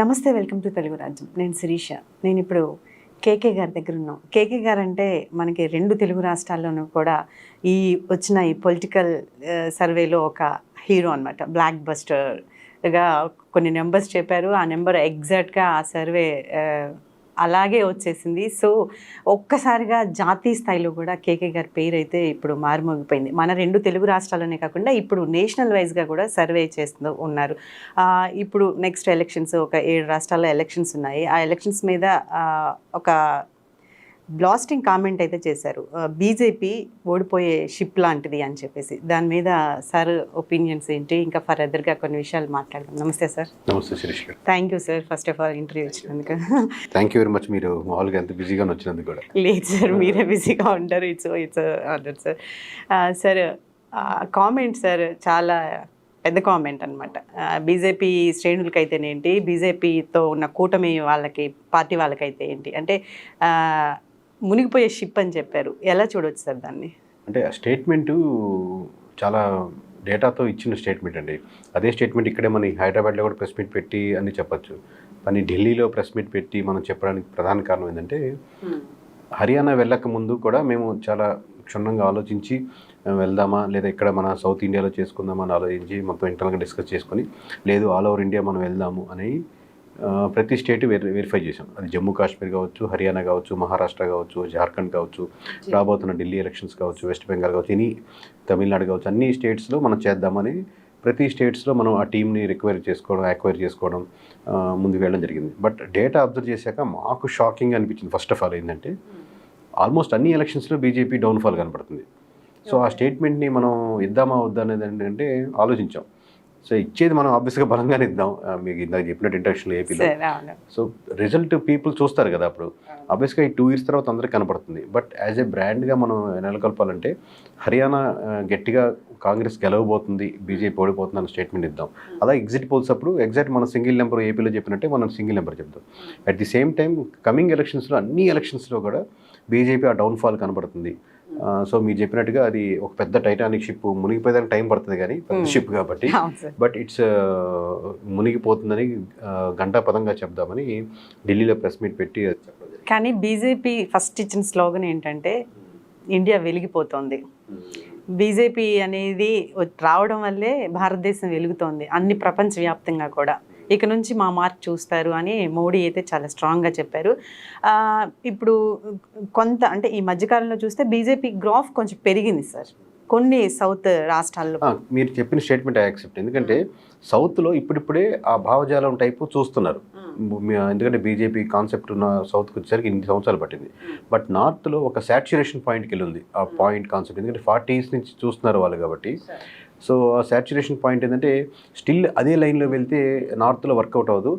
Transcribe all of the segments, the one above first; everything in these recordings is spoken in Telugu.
నమస్తే, వెల్కమ్ టు తెలుగు రాజ్యం. నేను శిరీష. నేను ఇప్పుడు కేకే గారి దగ్గర ఉన్నాం. కేకే గారు అంటే మనకి 2 తెలుగు రాష్ట్రాల్లోనూ కూడా వచ్చిన ఈ పొలిటికల్ సర్వేలో ఒక హీరో అనమాట. బ్లాక్ బస్టర్గా కొన్ని నెంబర్స్ చెప్పారు. ఆ నెంబర్ ఎగ్జాక్ట్గా ఆ సర్వే అలాగే వచ్చేసింది. సో ఒక్కసారిగా జాతీయ స్థాయిలో కూడా కేకే గారి పేరు అయితే ఇప్పుడు మారుమోగిపోయింది. మన 2 తెలుగు రాష్ట్రాల్లోనే కాకుండా ఇప్పుడు నేషనల్ వైజ్గా కూడా సర్వే చేస్తూ ఉన్నారు. ఇప్పుడు నెక్స్ట్ ఎలక్షన్స్ ఒక 7 రాష్ట్రాల్లో ఎలక్షన్స్ ఉన్నాయి. ఆ ఎలక్షన్స్ మీద ఒక బ్లాస్టింగ్ కామెంట్ అయితే చేశారు. బీజేపీ ఓడిపోయే షిప్ లాంటిది అని చెప్పేసి. దాని మీద సార్ ఒపీనియన్స్ ఏంటి, ఇంకా ఫర్దర్గా కొన్ని విషయాలు మాట్లాడదాం. నమస్తే సార్. నమస్తే శిరీష్ గారు. Thank you sir first of all interview వచ్చినందుకు. Thank you very much. మీరు మామూలుగా ఎంత బిజీగా వచ్చినందుకు కూడా. లేదు సార్, మీరే బిజీగా ఉంటారు. It's order sir. Sir comment sir చాలా పెద్ద కామెంట్ అనమాట. బీజేపీ శ్రేణులకైతేనేంటి, బీజేపీతో ఉన్న కూటమి వాళ్ళకి, పార్టీ వాళ్ళకైతే ఏంటి అంటే మునిగిపోయే షిప్ అని చెప్పారు. ఎలా చూడవచ్చు సార్ దాన్ని? అంటే ఆ స్టేట్మెంటు చాలా డేటాతో ఇచ్చిన స్టేట్మెంట్ అండి. అదే స్టేట్మెంట్ ఇక్కడే మన హైదరాబాద్లో కూడా ప్రెస్ మీట్ పెట్టి అని చెప్పచ్చు. కానీ ఢిల్లీలో ప్రెస్ మీట్ పెట్టి మనం చెప్పడానికి ప్రధాన కారణం ఏంటంటే, హర్యానా వెళ్ళక ముందు కూడా మేము చాలా క్షుణ్ణంగా ఆలోచించి వెళ్దామా లేదా ఇక్కడ మన సౌత్ ఇండియాలో చేసుకుందామా అని ఆలోచించి మొత్తం ఇంటర్నల్గా డిస్కస్ చేసుకొని, లేదు ఆల్ ఓవర్ ఇండియా మనం వెళ్దాము అని ప్రతి స్టేట్ వెరిఫై చేసాం. అది జమ్మూ కాశ్మీర్ కావచ్చు, హర్యానా కావచ్చు, మహారాష్ట్ర కావచ్చు, జార్ఖండ్ కావచ్చు, రాబోతున్న ఢిల్లీ ఎలక్షన్స్ కావచ్చు, వెస్ట్ బెంగాల్ కావచ్చు, తమిళనాడు కావచ్చు, అన్ని స్టేట్స్లో మనం చేద్దామని ప్రతి స్టేట్స్లో మనం ఆ టీంని ఎక్వైర్ చేసుకోవడం ముందుకు వెళ్ళడం జరిగింది. బట్ డేటా అబ్జర్వ్ చేశాక మాకు షాకింగ్ అనిపించింది. ఫస్ట్ ఆఫ్ ఆల్ ఏంటంటే, ఆల్మోస్ట్ అన్ని ఎలక్షన్స్లో బీజేపీ డౌన్ఫాల్ కనపడుతుంది. సో ఆ స్టేట్మెంట్ని మనం ఇద్దామా వద్దా అనేది ఏంటంటే ఆలోచించాం. సో ఇచ్చేది మనం ఆబ్వియస్గా బలంగానే ఇద్దాం. మీకు ఇందాక చెప్పినట్టు ఇంట్రడక్షన్లో ఏపీలో. సో రిజల్ట్ పీపుల్ చూస్తారు కదా, అప్పుడు ఆబ్వియస్గా ఈ 2 years తర్వాత అందరికీ కనపడుతుంది. బట్ యాజ్ ఏ బ్రాండ్గా మనం నెలకొల్పాలంటే హర్యానా గట్టిగా కాంగ్రెస్ గెలవబోతుంది, బీజేపీ ఓడిపోతుంది అన్న స్టేట్మెంట్ ఇద్దాం. అలా ఎగ్జిట్ పోల్స్ అప్పుడు ఎగ్జాక్ట్ మనం సింగిల్ నెంబర్ ఏపీలో చెప్పినట్టే మనం సింగిల్ నెంబర్ చెప్తాం. At the same time coming ఎలక్షన్స్లో అన్ని ఎలక్షన్స్లో కూడా బీజేపీ ఆ డౌన్ఫాల్ కనపడుతుంది. సో మీరు చెప్పినట్టుగా అది ఒక పెద్ద టైటానిక్ షిప్ మునిగిపోయేదానికి టైం పడుతుంది, కానీ పెద్ద షిప్ కాబట్టి. బట్ ఇట్స్ మునిగిపోతుందని గంటాపదంగా చెప్దామని ఢిల్లీలో ప్రెస్ మీట్ పెట్టి చెప్పడం. కానీ బీజేపీ ఫస్ట్ ఇచ్చిన స్లోగన్ ఏంటంటే ఇండియా వెలిగిపోతుంది. బీజేపీ అనేది రావడం వల్లే భారతదేశం వెలుగుతోంది, అన్ని ప్రపంచవ్యాప్తంగా కూడా. ఇక నుంచి మా మార్క్ చూస్తారు అని మోడీ అయితే చాలా స్ట్రాంగ్గా చెప్పారు. ఇప్పుడు కొంత అంటే ఈ మధ్యకాలంలో చూస్తే బీజేపీ గ్రాఫ్ కొంచెం పెరిగింది సార్ కొన్ని సౌత్ రాష్ట్రాల్లో. మీరు చెప్పిన స్టేట్మెంట్ ఐ యాక్సెప్ట్. ఎందుకంటే సౌత్లో ఇప్పుడిప్పుడే ఆ భావజాలం టైపు చూస్తున్నారు. ఎందుకంటే బీజేపీ కాన్సెప్ట్ ఉన్న సౌత్కి వచ్చేసరికి 8 సంవత్సరాలు పట్టింది. బట్ నార్త్లో ఒక సాచ్యురేషన్ పాయింట్కి వెళ్ళింది ఆ పాయింట్ కాన్సెప్ట్. ఎందుకంటే 40s నుంచి చూస్తున్నారు వాళ్ళు కాబట్టి. సో ఆ సాచ్యురేషన్ పాయింట్ ఏంటంటే స్టిల్ అదే లైన్లో వెళ్తే నార్త్లో వర్కౌట్ అవ్వదు.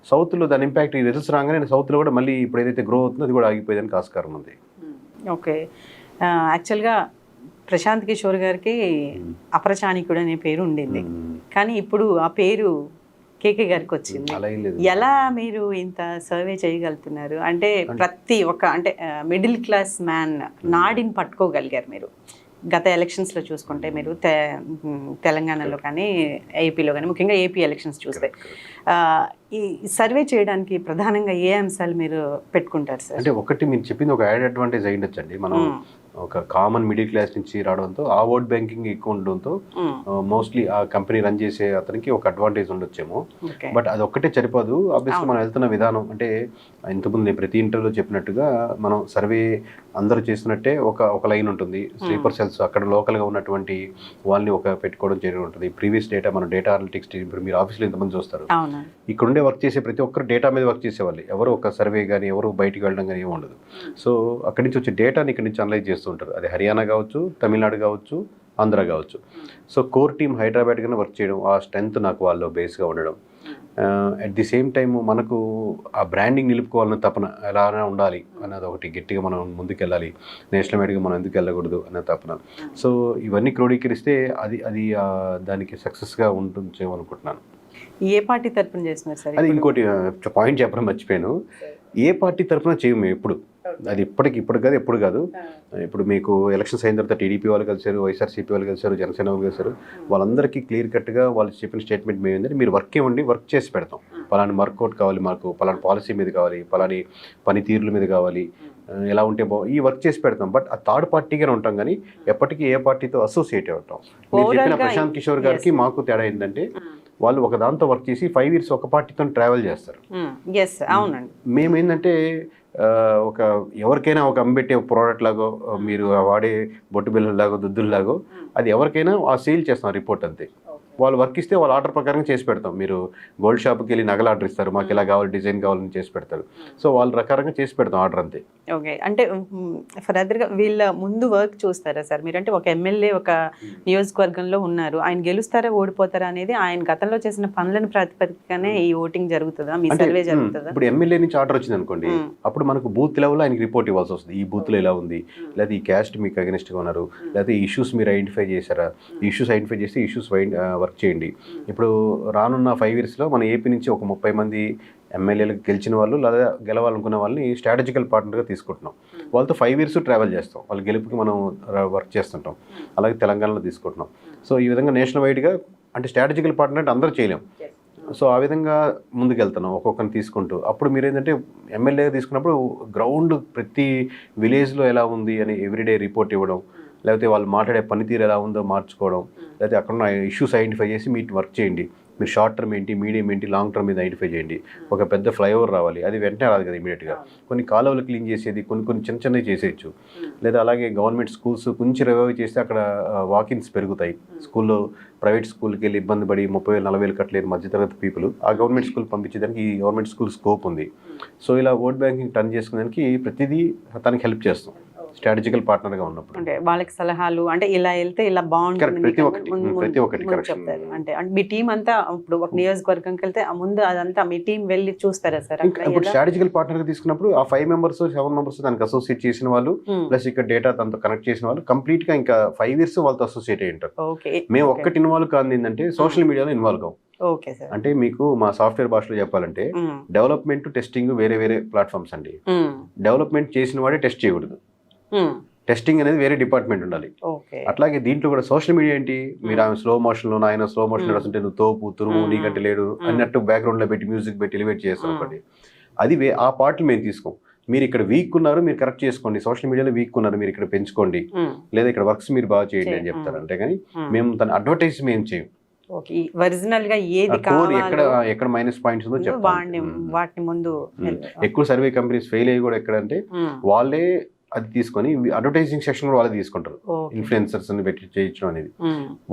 సౌత్లో దాని ఇంపాక్ట్ ఈ రిజల్ట్స్ రాగానే సౌత్లో కూడా మళ్ళీ ఇప్పుడు ఏదైతే గ్రో అవుతుందో అది కూడా ఆగిపోయేదానికి ఆస్కారం ఉంది. ఓకే, యాక్చువల్గా ప్రశాంత్ కిషోర్ గారికి అప్రచానికుడు అనే పేరు ఉండింది, కానీ ఇప్పుడు ఆ పేరు కేకే గారికి వచ్చింది. ఎలా మీరు ఇంత సర్వే చేయగలుగుతున్నారు? అంటే ప్రతి ఒక్క అంటే మిడిల్ క్లాస్ మ్యాన్ నాడిని పట్టుకోగలిగారు మీరు. గత ఎలక్షన్స్లో చూసుకుంటే మీరు తెలంగాణలో కానీ ఏపీలో కానీ, ముఖ్యంగా ఏపీ ఎలక్షన్స్ చూస్తే ఈ సర్వే చేయడానికి ప్రధానంగా ఏ అంశాలు మీరు పెట్టుకుంటారు సార్? అంటే ఒకటి మీరు చెప్పింది ఒక యాడ్ అడ్వాంటేజ్ అయి ఉండొచ్చండి. మనం ఒక కామన్ మిడిల్ క్లాస్ నుంచి రావడంతో ఆ ఓట్ బ్యాంకింగ్ ఎక్కువ ఉండడంతో మోస్ట్లీ ఆ కంపెనీ రన్ చేసే అతనికి ఒక అడ్వాంటేజ్ ఉండొచ్చేమో. బట్ అది ఒక్కటే సరిపోదు. ఆబ్వియస్గా మనం వెళ్తున్న విధానం అంటే ఇంతకుముందు నేను ప్రతి ఇంటర్వ్యూలో చెప్పినట్టుగా మనం సర్వే అందరూ చేస్తున్నట్టే ఒక లైన్ ఉంటుంది. స్లీపర్ సెల్స్ అక్కడ లోకల్గా ఉన్నటువంటి వాళ్ళని ఒక పెట్టుకోవడం జరిగి ఉంటుంది. ప్రీవియస్ డేటా మనం డేటా అనలిటిక్స్ ఇప్పుడు మీరు ఆఫీస్లో ఎంతమంది చూస్తారు, ఇక్కడ ఉండే వర్క్ చేసే ప్రతి ఒక్కరు డేటా మీద వర్క్ చేసేవాళ్ళు. ఎవరు ఒక సర్వే కానీ ఎవరు బయటికి వెళ్ళడం కానీ ఏమి ఉండదు. సో అక్కడి నుంచి వచ్చే డేటాని ఇక్కడి నుంచి అనలైజ్ చేస్తూ ఉంటారు. అది హర్యానా కావచ్చు, తమిళనాడు కావచ్చు, ఆంధ్ర కావచ్చు. సో కోర్ టీమ్ హైదరాబాద్ కన్నా వర్క్ చేయడం, ఆ స్ట్రెంత్ నాకు వాళ్ళు బేస్గా ఉండడం. అట్ ది సేమ్ టైం మనకు ఆ బ్రాండింగ్ నిలుపుకోవాలన్న తపన ఎలానే ఉండాలి అన్నది ఒకటి గట్టిగా మనం ముందుకెళ్ళాలి. నేషనల్ వైడ్గా మనం ఎందుకు వెళ్ళకూడదు అనే తపన. సో ఇవన్నీ క్రోడీకరిస్తే అది దానికి సక్సెస్గా ఉంటుందేమో అనుకుంటున్నాను. ఏ పార్టీ తరఫున చేస్తున్నారు సార్? అది ఇంకోటి పాయింట్ చెప్పడం మర్చిపోయాను. ఏ పార్టీ తరఫున చేయము ఎప్పుడు. అది ఇప్పుడు కాదు ఎప్పుడు కాదు. ఇప్పుడు మీకు ఎలక్షన్స్ అయిన తర్వాత టీడీపీ వాళ్ళు కలిసారు, వైఎస్ఆర్సీపీ వాళ్ళు కలిసారు, జనసేన వాళ్ళు కలిసారు. వాళ్ళందరికీ క్లియర్ కట్గా వాళ్ళు చెప్పిన స్టేట్మెంట్ మేము ఏంటంటే మీరు వర్క్ ఇవ్వండి, వర్క్ చేసి పెడతాం. పలాని వర్కౌట్ కావాలి, మాకు పలాని పాలసీ మీద కావాలి, పలాని పనితీరుల మీద కావాలి, ఎలా ఉంటే ఈ వర్క్ చేసి పెడతాం. బట్ ఆ థర్డ్ పార్టీగానే ఉంటాం కానీ ఎప్పటికీ ఏ పార్టీతో అసోసియేట్ అవుతాం. మీరు చెప్పిన ప్రశాంత్ కిషోర్ గారికి మాకు తేడా ఏంటంటే వాళ్ళు ఒక దాంతో వర్క్ చేసి 5 years ఒక పార్టీతో ట్రావెల్ చేస్తారు. మేము ఏంటంటే ఒక ఎవరికైనా ఒక అమ్మిపెట్టే ప్రోడక్ట్ లాగో, మీరు వాడే బొట్టు బిళ్ళలాగో దుద్దుల్లాగో అది ఎవరికైనా ఆ సేల్ చేస్తాం రిపోర్ట్ అంతే. వాళ్ళు వర్క్ ఇస్తే వాళ్ళ ఆర్డర్ ప్రకారం చేసి పెడతాం. మీరు గోల్డ్ షాప్కి వెళ్ళి నగలు ఆర్డర్ ఇస్తారు, మాకు ఇలా కావాలి, డిజైన్ కావాలని చేసి పెడతారు. సో వాళ్ళ ప్రకారంగా చేసి పెడతాం ఆర్డర్ అంతే. ఓకే, అంటే ఫర్దర్గా వీళ్ళ ముందు వర్క్ చూస్తారా సార్ మీరు? అంటే ఒక ఎమ్మెల్యే ఒక నియోజకవర్గంలో ఉన్నారు, ఆయన గెలుస్తారా ఓడిపోతారా అనేది ఆయన గతంలో చేసిన పనులను ప్రాతిపదికనే ఈ ఓటింగ్ జరుగుతుందా, మీ సర్వే జరుగుతుందా? ఇప్పుడు ఎమ్మెల్యే నుంచి ఆర్డర్ వచ్చింది అనుకోండి, అప్పుడు మనకు బూత్ లెవెల్లో ఆయనకి రిపోర్ట్ ఇవ్వాల్సి వస్తుంది. ఈ బూత్లో ఎలా ఉంది, లేదా ఈ క్యాస్ట్ మీకు అగెనిస్ట్గా ఉన్నారు, లేదా ఈ ఇష్యూస్ మీరు ఐడెంటిఫై చేశారా, ఈ ఇష్యూస్ ఐడెంటిఫై చేస్తే ఇష్యూస్ వర్క్ చేయండి. ఇప్పుడు రానున్న 5 yearsలో మన ఏపీ నుంచి ఒక 30 మంది ఎమ్మెల్యేలకు గెలిచిన వాళ్ళు లేదా గెలవాలనుకున్న వాళ్ళని స్ట్రాటజికల్ పార్ట్నర్గా తీసుకుంటున్నాం. వాళ్ళతో 5 years ట్రావెల్ చేస్తాం, వాళ్ళ గెలుపుకి మనం వర్క్ చేస్తుంటాం. అలాగే తెలంగాణలో తీసుకుంటున్నాం. సో ఈ విధంగా నేషనల్ వైడ్గా అంటే స్ట్రాటజికల్ పార్ట్నర్ అంటే అందరూ చేయలేం. సో ఆ విధంగా ముందుకెళ్తున్నాం ఒక్కొక్కరిని తీసుకుంటూ. అప్పుడు మీరు ఏంటంటే ఎమ్మెల్యేగా తీసుకున్నప్పుడు గ్రౌండ్ ప్రతి విలేజ్లో ఎలా ఉంది అని ఎవ్రీడే రిపోర్ట్ ఇవ్వడం, లేకపోతే వాళ్ళు మాట్లాడే పనితీరు ఎలా ఉందో మార్చుకోవడం, లేకపోతే అక్కడ ఉన్న ఇష్యూస్ ఐడెంటిఫై చేసి మీరు వర్క్ చేయండి. మీరు షార్ట్ టర్మ్ ఏంటి, మీడియం ఏంటి, లాంగ్ టర్మ్ మీద ఐడెంటిఫై చేయండి. ఒక పెద్ద ఫ్లైఓవర్ రావాలి, అది వెంటనే రాదు కదా ఇమీడియట్గా. కొన్ని కాలువలు క్లీన్ చేసేది, కొన్ని చిన్నవి చేసేయచ్చు. లేదా అలాగే గవర్నమెంట్ స్కూల్స్ కొంచెం రివైవ్ చేస్తే అక్కడ వాకిన్స్ పెరుగుతాయి. స్కూల్లో ప్రైవేట్ స్కూల్కి వెళ్ళి ఇబ్బంది పడి 30,000 40,000 కట్టలేని మధ్యతరగతి పీపుల్ ఆ గవర్నమెంట్ స్కూల్ పంపించేదానికి ఈ గవర్నమెంట్ స్కూల్ స్కోప్ ఉంది. సో ఇలా ఓట్ బ్యాంకింగ్ టర్న్ చేసుకునేదానికి ప్రతిదీ తనకి హెల్ప్ చేస్తాం స్ట్రాటజికల్ పార్ట్నర్గా ఉన్నప్పుడు. అంటే వాళ్ళకి సలహాలు, అంటే ఇలా వెళ్తే ఇలా బాగుంటుంది ప్రతి ఒక్కటి చెప్తారు. అంటే మీ టీం అంతా ఇప్పుడు ఒక నియోజకవర్గంకి వెళ్తే ముందు అదంతా మీ టీం వెళ్ళి చూస్తారా సార్? ఇప్పుడు స్ట్రాటజికల్ పార్ట్నర్గా తీసుకున్నప్పుడు ఆ 5 members 7 members దానికి అసోసియేట్ చేసిన వాళ్ళు, ప్లస్ ఇక్కడ డేటా దాంతో కనెక్ట్ చేసిన వాళ్ళు కంప్లీట్గా ఇంకా 5 years వాళ్ళతో అసోసియేట్ అయ్యి ఉంటారు. మేము ఒక్కటి ఇన్వాల్వ్ కాదు ఏంటంటే సోషల్ మీడియాలో ఇన్వాల్వ్ కావు. అంటే మీకు మా సాఫ్ట్వేర్ భాషలో చెప్పాలంటే డెవలప్మెంట్ టెస్టింగ్ వేరే వేరే ప్లాట్ఫామ్స్ అండి. డెవలప్మెంట్ చేసిన వాడే టెస్ట్ చేయకూడదు, టెస్టింగ్ అనేది వేరే డిపార్ట్మెంట్ ఉండాలి. అట్లాగే దీంట్లో కూడా సోషల్ మీడియా ఏంటి, మీరు ఆమె స్లో మోషన్ లో ఆయన స్లో మోషన్ వస్తుంటే నువ్వు తోపు తురుము నీకంటే లేడు అన్నట్టు బ్యాక్గ్రౌండ్ లో పెట్టి మ్యూజిక్ పెట్టి ఎలివేట్ చేస్తాం ఒకటి. అది ఆ పార్ట్లు మేము తీసుకోం. మీరు ఇక్కడ వీక్ ఉన్నారు, మీరు కరెక్ట్ చేసుకోండి. సోషల్ మీడియాలో వీక్ ఉన్నారు, మీరు ఇక్కడ పెంచుకోండి, లేదా ఇక్కడ వర్క్స్ మీరు బాగా చేయండి అని చెప్తారు. అంటే కానీ మేము తన అడ్వర్టైజ్ మేము చేయం. ఎక్కడ మైనస్ పాయింట్స్ ఉందో చెప్తాం. వాటిని ముందు ఎక్కువ సర్వే కంపెనీస్ ఫెయిల్ అయ్యి కూడా ఎక్కడంటే వాళ్ళే అది తీసుకొని అడ్వర్టైజింగ్ సెక్షన్ కూడా వాళ్ళే తీసుకుంటారు. ఇన్ఫ్లుయెన్సర్స్ అని పెట్టి చేయించడం అనేది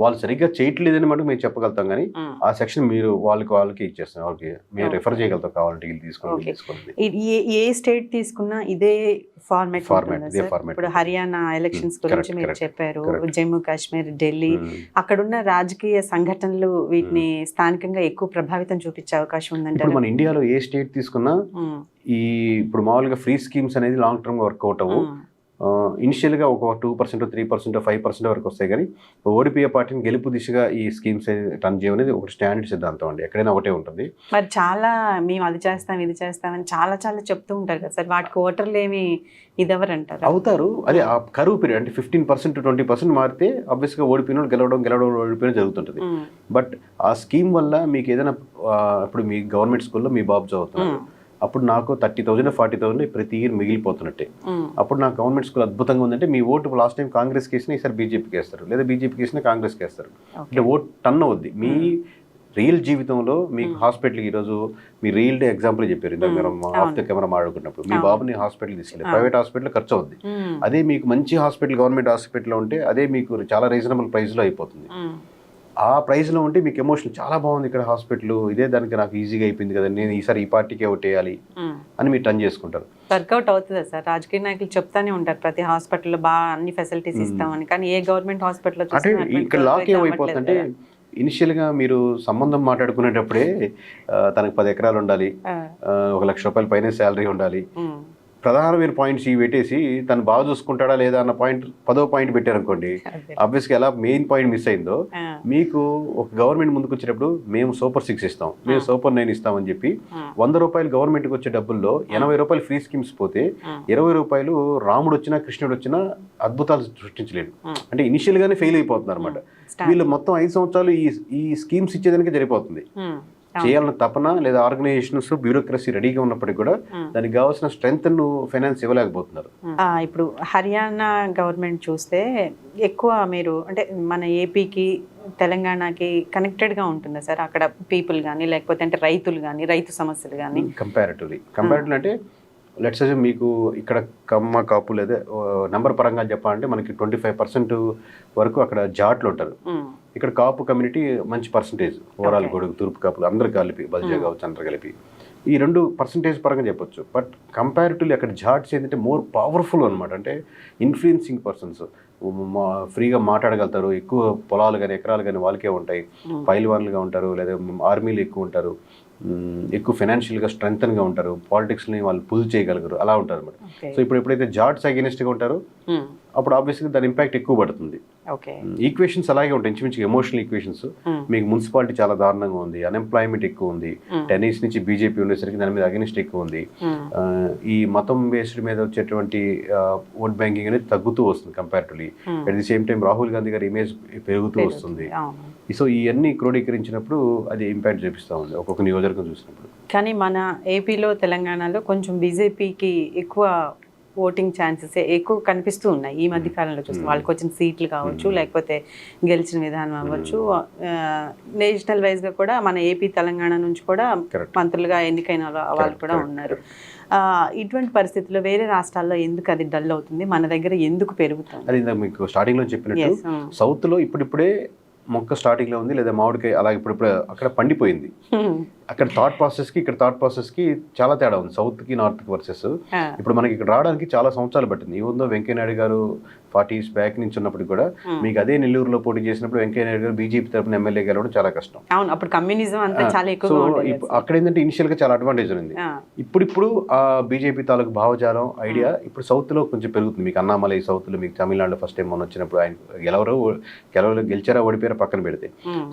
వాళ్ళు సరిగ్గా చేయట్లేదని మటుకు మేము చెప్పగలుగుతాం. కానీ ఆ సెక్షన్ మీరు వాళ్ళకి ఇచ్చేస్తాం, వాళ్ళకి మేము రిఫర్ చేయగలుగుతాం కావాలంటే వీళ్ళు తీసుకోండి. ఏ స్టేట్ తీసుకున్నా ఇదే ఫార్మాట్. ఇప్పుడు హర్యానా ఎలక్షన్స్ గురించి మీరు చెప్పారు, జమ్మూ కాశ్మీర్, ఢిల్లీ, అక్కడున్న రాజకీయ సంఘటనలు వీటిని స్థానికంగా ఎక్కువ ప్రభావితం చూపించే అవకాశం ఉందంటే మన ఇండియాలో ఏ స్టేట్ తీసుకున్నా ఇప్పుడు మామూలుగా ఫ్రీ స్కీమ్స్ అనేది లాంగ్ టర్మ్ వర్కౌట్ అవ్వు. ఇనిషియల్గా ఒక 2%, 3%, 5% వరకు వస్తాయి. కానీ ఓడిపోయే పార్టీని గెలుపు దిశగా ఈ స్కీమ్స్ రన్ చేయనేది ఒక స్టాండర్డ్ సిద్ధాంతం అండి, ఎక్కడైనా ఒకటే ఉంటుంది. మరి చాలా మేము అది చేస్తాం ఇది చేస్తామని చాలా చెప్తూ ఉంటారు కదా సార్, వాటికి ఓటర్లు ఏమి ఇదెవరంటారు అవుతారు. అదే ఆ కరువు పీరియడ్ అంటే 15% 20% మారితే ఆబ్వియస్గా ఓడిపోయిన గెలవడం ఓడిపోయిన జరుగుతుంటుంది. బట్ ఆ స్కీమ్ వల్ల మీకు ఏదైనా ఇప్పుడు మీ గవర్నమెంట్ స్కూల్లో మీ బాబు చదువుతున్నారు, అప్పుడు నాకు 30,000 40,000 ప్రతి ఇయర్ మిగిలిపోతున్నట్టే. అప్పుడు నాకు గవర్నమెంట్ స్కూల్ అద్భుతంగా ఉందంటే మీ ఓటు లాస్ట్ టైం కాంగ్రెస్కి వేసినా ఈసారి బీజేపీకి వేస్తారు, లేదా బీజేపీకి వేసినా కాంగ్రెస్కి వేస్తారు. అంటే ఓటు టన్ అవుద్ది. మీ రియల్ జీవితంలో మీకు హాస్పిటల్కి ఈరోజు మీ రియల్ డే ఎగ్జాంపుల్ చెప్పారు ఇందాక మీరు ఆఫ్ ద కెమెరా మాట్లాడుకున్నప్పుడు, మీ బాబుని హాస్పిటల్ తీసుకెళ్ళి ప్రైవేట్ హాస్పిటల్ ఖర్చు అవుద్ది. అదే మీకు మంచి హాస్పిటల్ గవర్నమెంట్ హాస్పిటల్లో ఉంటే అదే మీకు చాలా రీజనబుల్ ప్రైస్లో అయిపోతుంది. ఆ ప్రైస్లో ఉంటే మీకు ఎమోషన్ చాలా బాగుంది ఇక్కడ హాస్పిటల్, ఇదే దానికి నాకు ఈజీగా అయిపోయింది కదా, నేను ఈసారి ఈ పార్టీకే ఓటేయాలి అని మీరు టర్న్ చేసుకుంటారు. వర్కౌట్ అవుతుందా సార్? రాజకీయ నాయకులు చెప్తానే ఉంటారు ప్రతి హాస్పిటల్లో బాగా అన్ని ఫెసిలిటీస్ ఇస్తామని, కానీ ఏ గవర్నమెంట్ హాస్పిటల్లో అంటే ఇక్కడ లాక్ ఏమైపోతుందంటే ఇనిషియల్గా మీరు సంబంధం మాట్లాడుకునేటప్పుడే తనకు 10 ఎకరాలు ఉండాలి, 1 లక్ష రూపాయల పైన శాలరీ ఉండాలి, ప్రధానమైన పాయింట్స్ ఇవి పెట్టేసి తను బాగా చూసుకుంటాడా లేదా అన్న పాయింట్ 10వ పాయింట్ పెట్టారనుకోండి, ఆబ్వియస్గా ఎలా మెయిన్ పాయింట్ మిస్ అయిందో మీకు ఒక గవర్నమెంట్ ముందుకు వచ్చేటప్పుడు మేము సూపర్ 6 ఇస్తాం, మేము సూపర్ 9 ఇస్తామని చెప్పి 100 రూపాయలు గవర్నమెంట్కి వచ్చే డబ్బుల్లో 80 రూపాయలు ఫ్రీ స్కీమ్స్ పోతే 20 రూపాయలు రాముడు వచ్చినా కృష్ణుడు వచ్చినా అద్భుతాలు సృష్టించలేడు. అంటే ఇనిషియల్గానే ఫెయిల్ అయిపోతున్నారు అనమాట. వీళ్ళు మొత్తం 5 సంవత్సరాలు ఈ స్కీమ్స్ ఇచ్చేదానికి జరిగిపోతుంది. చేయాలన్న తపన లేదా ఆర్గనైజేషన్స్ బ్యూరోక్రసీ రెడీగా ఉన్నప్పటికీ కూడా దానికి కావాల్సిన స్ట్రెంగ్త్ ఫైనాన్స్ ఇవ్వలేకపోతున్నారు. ఇప్పుడు హర్యానా గవర్నమెంట్ చూస్తే ఎక్కువ మీరు అంటే మన ఏపీకి తెలంగాణకి కనెక్టెడ్గా ఉంటుందా సార్? అక్కడ పీపుల్ కానీ లేకపోతే అంటే రైతులు కానీ రైతు సమస్యలు కానీ కంపారిటివ్లీ అంటే లెట్స్ సే మీకు ఇక్కడ కమ్మ కాపు లేదా నెంబర్ పరంగా చెప్పాలంటే మనకి 25% వరకు అక్కడ జాట్లు ఉంటారు. ఇక్కడ కాపు కమ్యూనిటీ మంచి పర్సంటేజ్ ఓవరాల్ గొడుగు తూర్పు కాపులు అందరు కలిపి బల్జా కావచ్చు అందరు కలిపి ఈ 2% పరంగా చెప్పొచ్చు. బట్ కంపారిటివ్లీ అక్కడ జాట్స్ ఏంటంటే మోర్ పవర్ఫుల్ అనమాట. అంటే ఇన్ఫ్లుయెన్సింగ్ పర్సన్స్, ఫ్రీగా మాట్లాడగలుగుతారు, ఎక్కువ పొలాలు కానీ ఎకరాలు కానీ వాళ్ళకే ఉంటాయి, పైల్వాన్లుగా ఉంటారు, లేదా ఆర్మీలు ఎక్కువ ఉంటారు, ఎక్కువ ఫైనాన్షియల్గా స్ట్రెంగ్తన్గా ఉంటారు, పాలిటిక్స్ని వాళ్ళు పుల్ చేయగలగరు, అలా ఉంటారు అనమాట. సో ఇప్పుడు ఎప్పుడైతే జాట్స్ అగెనిస్ట్గా ఉంటారో అప్పుడు ఆబ్వియస్గా దాని ఇంపాక్ట్ ఎక్కువ పడుతుంది. ఈక్వేషన్స్ అలాగే ఉంటాయి, ఇంచుమించు ఎమోషనల్ ఈక్వేషన్స్. మీకు మున్సిపాలిటీ చాలా దారుణంగా ఉంది, అన్ఎంప్లాయ్మెంట్ ఎక్కువ ఉంది, 10 years నుంచి బీజేపీ ఉండేసరికి దాని మీద అగెనిస్ట్ ఎక్కువ ఉంది, ఈ మతం బేస్డ్ మీద వచ్చేటువంటి ఓట్ బ్యాంకింగ్ అనేది తగ్గుతూ వస్తుంది comparatively. At the same time Rahul Gandhi గారి ఇమేజ్ పెరుగుతూ వస్తుంది. సో ఇవన్నీ క్రోడీకరించినప్పుడు అది ఇంపాక్ట్ చూపిస్తూ ఉంది ఒక్కొక్క నియోజకవర్గం చూసినప్పుడు. కానీ మన ఏపీలో తెలంగాణలో కొంచెం బీజేపీకి ఎక్కువ ఓటింగ్ ఛాన్సెస్ ఎక్కువ కనిపిస్తూ ఉన్నాయి ఈ మధ్య కాలంలో చూస్తే. వాళ్ళకి వచ్చిన సీట్లు కావచ్చు లేకపోతే గెలిచిన విధానం అవ్వచ్చు, నేషనల్ వైజ్గా కూడా మన ఏపీ తెలంగాణ నుంచి కూడా మంత్రులుగా ఎన్నికైన వాళ్ళు కూడా ఉన్నారు. ఇటువంటి పరిస్థితుల్లో వేరే రాష్ట్రాల్లో ఎందుకు అది డల్ అవుతుంది, మన దగ్గర ఎందుకు పెరుగుతుంది? అది మీకు స్టార్టింగ్లో చెప్పినట్టు సౌత్లో ఇప్పుడిప్పుడే మొక్క స్టార్టింగ్లో ఉంది, లేదా మామిడికాయ అలా ఇప్పుడు అక్కడ పండిపోయింది. అక్కడ థాట్ ప్రాసెస్కి ఇక్కడ థాట్ ప్రాసెస్కి చాలా తేడా ఉంది, సౌత్కి నార్త్కి వర్సెస్. ఇప్పుడు మనకి ఇక్కడ రావడానికి చాలా సంవత్సరాలు పట్టింది. ఈవెన్ దో వెంకయ్యనాయుడు గారు 40 years బ్యాక్ నుంచి ఉన్నప్పటికీ కూడా మీకు అదే నెల్లూరులో పోటీ చేసినప్పుడు వెంకయ్యనాయుడు గారు బీజేపీ తరపున ఎమ్మెల్యే గెలవడం చాలా కష్టం. అవును, అప్పుడు కమ్యూనిజం అంతా చాలా ఎక్కువ. అక్కడ ఏంటంటే ఇనిషియల్గా చాలా అడ్వాంటేజ్ ఉంది. ఇప్పుడు ఆ బీజేపీ తాలూకు భావజాలం ఐడియా ఇప్పుడు సౌత్లో కొంచెం పెరుగుతుంది. మీకు అన్నామలై సౌత్లో మీకు తమిళనాడులో ఫస్ట్ టైం మొన్న వచ్చినప్పుడు ఆయన గెలిచారా ఓడిపోయారా పక్కన పెడితే,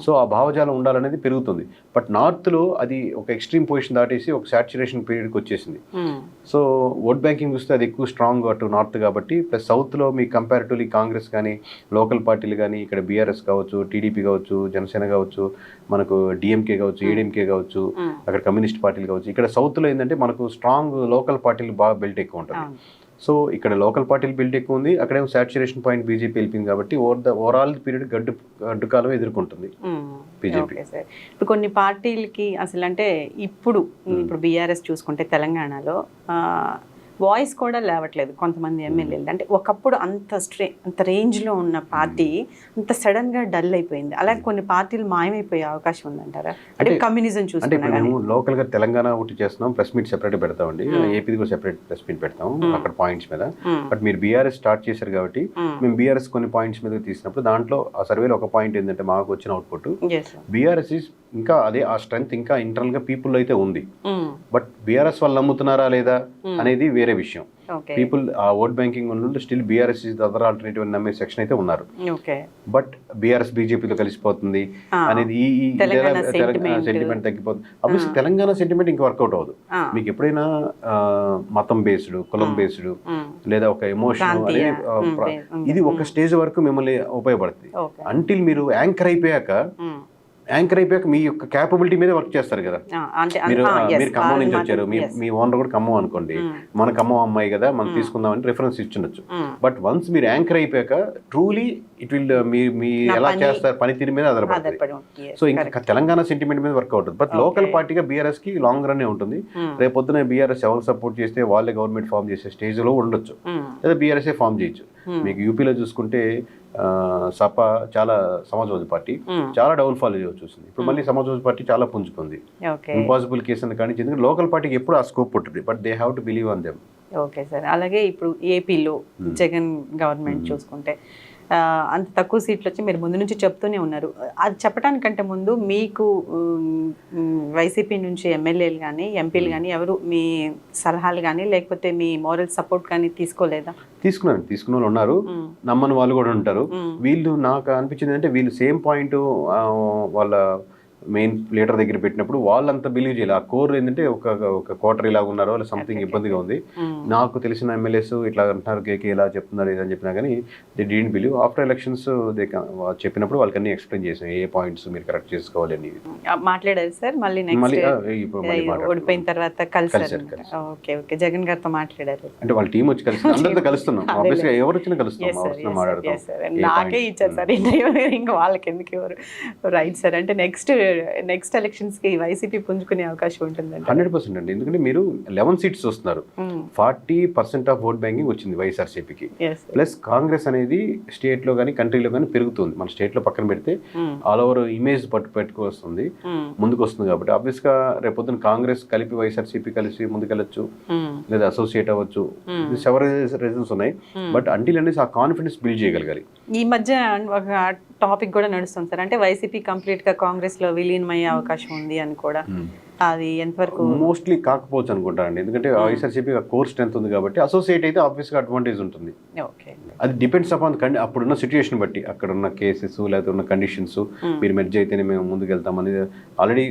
సో ఆ భావజాలం ఉండాలనేది పెరుగుతుంది. బట్ నార్త్లో అది ఒక ఎక్స్ట్రీమ్ పొజిషన్ దాటేసి ఒక సాచురేషన్ పీరియడ్కి వచ్చేసింది. సో ఓట్ బ్యాంకింగ్ చూస్తే అది ఎక్కువ స్ట్రాంగ్ అటు నార్త్ కాబట్టి. ప్లస్ సౌత్లో మీ కంపారిటివ్లీ కాంగ్రెస్ కానీ లోకల్ పార్టీలు కానీ ఇక్కడ బీఆర్ఎస్ కావచ్చు, టీడీపీ కావచ్చు, జనసేన కావచ్చు, మనకు డిఎంకే కావచ్చు, ఏడీఎంకే కావచ్చు, అక్కడ కమ్యూనిస్ట్ పార్టీలు కావచ్చు. ఇక్కడ సౌత్లో ఏంటంటే మనకు స్ట్రాంగ్ లోకల్ పార్టీలు బాగా బెల్ట్ ఎక్కువ ఉంటుంది. సో ఇక్కడ లోకల్ పార్టీలు బిల్డ్ ఎక్కువ ఉంది, అక్కడేమో సాచురేషన్ పాయింట్ బీజేపీ వెళ్ళింది కాబట్టి ఓవరాల్ పీరియడ్ గడ్డు కాలం ఎదుర్కొంటుంది బీజేపీ. ఇప్పుడు కొన్ని పార్టీలకి అసలు అంటే ఇప్పుడు బీఆర్ఎస్ చూసుకుంటే తెలంగాణలో వాయిస్ కూడా లేవట్లేదు కొంతమంది ఎమ్మెల్యేలు. అంటే ఒకప్పుడు అంత రేంజ్లో ఉన్న పార్టీ అంత సడన్గా డల్ అయిపోయింది. అలాగే కొన్ని పార్టీలు మాయమైపోయే అవకాశం ఉందంటారా? అంటే కమ్యూనిజం చూసుకుంటే మేము లోకల్గా తెలంగాణ ఒకటి చేస్తున్నాం, ప్రెస్ మీట్ సెపరేట్ పెడతామండి, ఏపీది కూడా సెపరేట్ ప్రెస్ మీట్ పెడతాం అక్కడ పాయింట్స్ మీద. బట్ మీరు బీఆర్ఎస్ స్టార్ట్ చేశారు కాబట్టి మేము బీఆర్ఎస్ కొన్ని పాయింట్స్ మీద తీసినప్పుడు దాంట్లో ఆ సర్వేలో ఒక పాయింట్ ఏంటంటే మాకు వచ్చిన అవుట్పుట్ బీఆర్ఎస్ ఇంకా అదే ఆ స్ట్రెంగ్త్ ఇంకా ఇంటర్నల్గా పీపుల్ అయితే ఉంది. బట్ బీఆర్ఎస్ వాళ్ళు నమ్ముతున్నారా లేదా అనేది వేరే విషయం. పీపుల్ ఆ ఓట్ బ్యాంకింగ్ ఉన్న still BRS is other alternative అని నమ్మే సెక్షన్ అయితే ఉన్నారు. బట్ బీఆర్ఎస్ బీజేపీలో కలిసిపోతుంది అనేది ఈ సెంటిమెంట్ తగ్గిపోతుంది. అప్పుడు తెలంగాణ సెంటిమెంట్ ఇంకా వర్కౌట్ అవ్వదు. మీకు ఎప్పుడైనా మతం బేస్డ్, కులం బేస్డ్ లేదా ఒక ఎమోషన్ ఇది ఒక స్టేజ్ వరకు మిమ్మల్ని ఉపయోగపడుతుంది. అంటిల్ మీరు యాంకర్ అయిపోయాక మీ యొక్క క్యాపబిలిటీ మీద వర్క్ చేస్తారు కదా. మీరు ఖమ్మం నుంచి వచ్చారు, మీ ఓనర్ కూడా ఖమ్మం అనుకోండి, మన ఖమ్మం అమ్మాయి కదా మనం తీసుకుందామని రిఫరెన్స్ ఇచ్చుండొచ్చు. బట్ వన్స్ మీరు యాంకర్ అయిపోయాక ట్రూలీ ఇట్ విల్ మీ ఎలా చేస్తారు పనితీరు మీద ఆధారపడుతుంది. సో ఇంకా తెలంగాణ సెంటిమెంట్ మీద వర్క్ అవుతుంది. బట్ లోకల్ పార్టీగా బీఆర్ఎస్ కి లాంగ్ రన్ ఉంటుంది. రేపొద్దున బీఆర్ఎస్ ఎవరు సపోర్ట్ చేస్తే వాళ్ళే గవర్నమెంట్ ఫామ్ చేసే స్టేజ్ లో ఉండొచ్చు, లేదా బీఆర్ఎస్ ఫామ్ చేయొచ్చు. మీకు యూపీలో చూసుకుంటే సపా చాలా సమాజ్వాదీ పార్టీ చాలా డౌన్ఫాల్ చూసింది. ఇప్పుడు మళ్ళీ సమాజ్వాదీ పార్టీ చాలా పుంజుకుంది. ఇంపాసిబుల్ కేసు అని కానీ ఎందుకంటే లోకల్ పార్టీకి ఎప్పుడు ఆ స్కోప్ ఉంటుంది. But they have to believe on them. Okay sir. అలాగే ఇప్పుడు ఏపీలో జగన్ గవర్నమెంట్ చూసుకుంటే అంత తక్కువ సీట్లు వచ్చి మీరు ముందు నుంచి చెప్తూనే ఉన్నారు. అది చెప్పడానికంటే ముందు మీకు వైసీపీ నుంచి ఎమ్మెల్యేలు కానీ ఎంపీలు కానీ ఎవరు మీ సలహాలు కానీ లేకపోతే మీ మోరల్ సపోర్ట్ కానీ తీసుకోలేదా? తీసుకున్న వాళ్ళు ఉన్నారు, నమ్మని వాళ్ళు కూడా ఉంటారు. వీళ్ళు నాకు అనిపించింది అంటే వీళ్ళు సేమ్ పాయింట్ వాళ్ళ మెయిన్ లీడర్ దగ్గర పెట్టినప్పుడు వాళ్ళంతా బిలీవ్ చేయాలి. ఆ కోర్ ఏంటంటే ఒక క్వార్టర్ ఇలాగ ఉన్నారో వాళ్ళ సంథింగ్ ఇబ్బందిగా ఉంది. నాకు తెలిసిన ఎమ్మెల్యేస్ ఇట్లా అంటున్నారు, కేకే ఇలా చెప్తున్నారు ఇదని చెప్పినా కానీ they didn't believe. After elections చెప్పినప్పుడు వాళ్ళకి అన్ని ఎక్స్ప్లెయిన్ చేసాం ఏ పాయింట్స్ మీరు కరెక్ట్ చేసుకోవాలి అని. మాట్లాడారు సార్ మళ్ళీ ఓడిపోయిన తర్వాత కలిసారు? ఓకే ఓకే, జగన్ గారితో మాట్లాడారు అంటే వాళ్ళ టీం వచ్చి కలిసి అందరితో కలుస్తున్నాం, ఆబ్వియస్గా ఎవరు వచ్చినా కలుస్తాం, మాట్లాడతాం. నాకే ఇచ్చారు సార్ ఇంటర్వ్యూ, ఇంకా వాళ్ళకి ఎందుకు ఎవరు. రైట్ సార్, అంటే నెక్స్ట్ ఎలక్షన్స్ కి వైసీపీ పుంజుకునే అవకాశం ఉంటుంది 100% అండి. ఎందుకంటే మీరు 11 సీట్స్ వస్తున్నారు, 40% ఆఫ్ ఓట్ బ్యాంకింగ్ వచ్చింది వైఎస్ఆర్సీపీకి. ప్లస్ కాంగ్రెస్ అనేది స్టేట్ లో కానీ కంట్రీలో కానీ పెరుగుతుంది. మన స్టేట్ లో పక్కన పెడితే ఆల్ ఓవర్ ఇమేజ్ పెట్టుకొస్తుంది, ముందుకు వస్తుంది. కాబట్టి ఆబ్వియస్ గా రేపొద్దున కాంగ్రెస్ కలిపి వైఎస్ఆర్సీపీ కలిసి ముందుకెళ్ళచ్చు, లేదా అసోసియేట్ అవ్వచ్చు. సెవెరల్ రీజన్స్ ఉన్నాయి. బట్ అంటిల్ అనేసి ఆ కాన్ఫిడెన్స్ బిల్డ్ చేయగలగాలి. ఈ మధ్య ఒక టాపిక్ కూడా నడుస్తుంది సార్, అంటే వైసీపీ కంప్లీట్ గా కాంగ్రెస్ లో విలీనమయ్యే అవకాశం ఉంది అని కూడా. అది ఎంతవరకు? మోస్ట్లీ కాకపోవచ్చు అనుకుంటానండి, ఎందుకంటే వైఎస్ఆర్సీపీ కోర్ స్ట్రెంత్ ఉంది కాబట్టి. అసోసియేట్ అయితే ఆబ్వియస్గా అడ్వాంటేజ్ ఉంటుంది. అది డిపెండ్స్ అపాన్ అప్పుడున్న సిచ్యుయేషన్ బట్టి, అక్కడ ఉన్న కేసెస్ లేకపోతే ఉన్న కండిషన్స్. మీరు మెర్జ్ అయితేనే మేము ముందుకు వెళ్తాం అనేది ఆల్రెడీ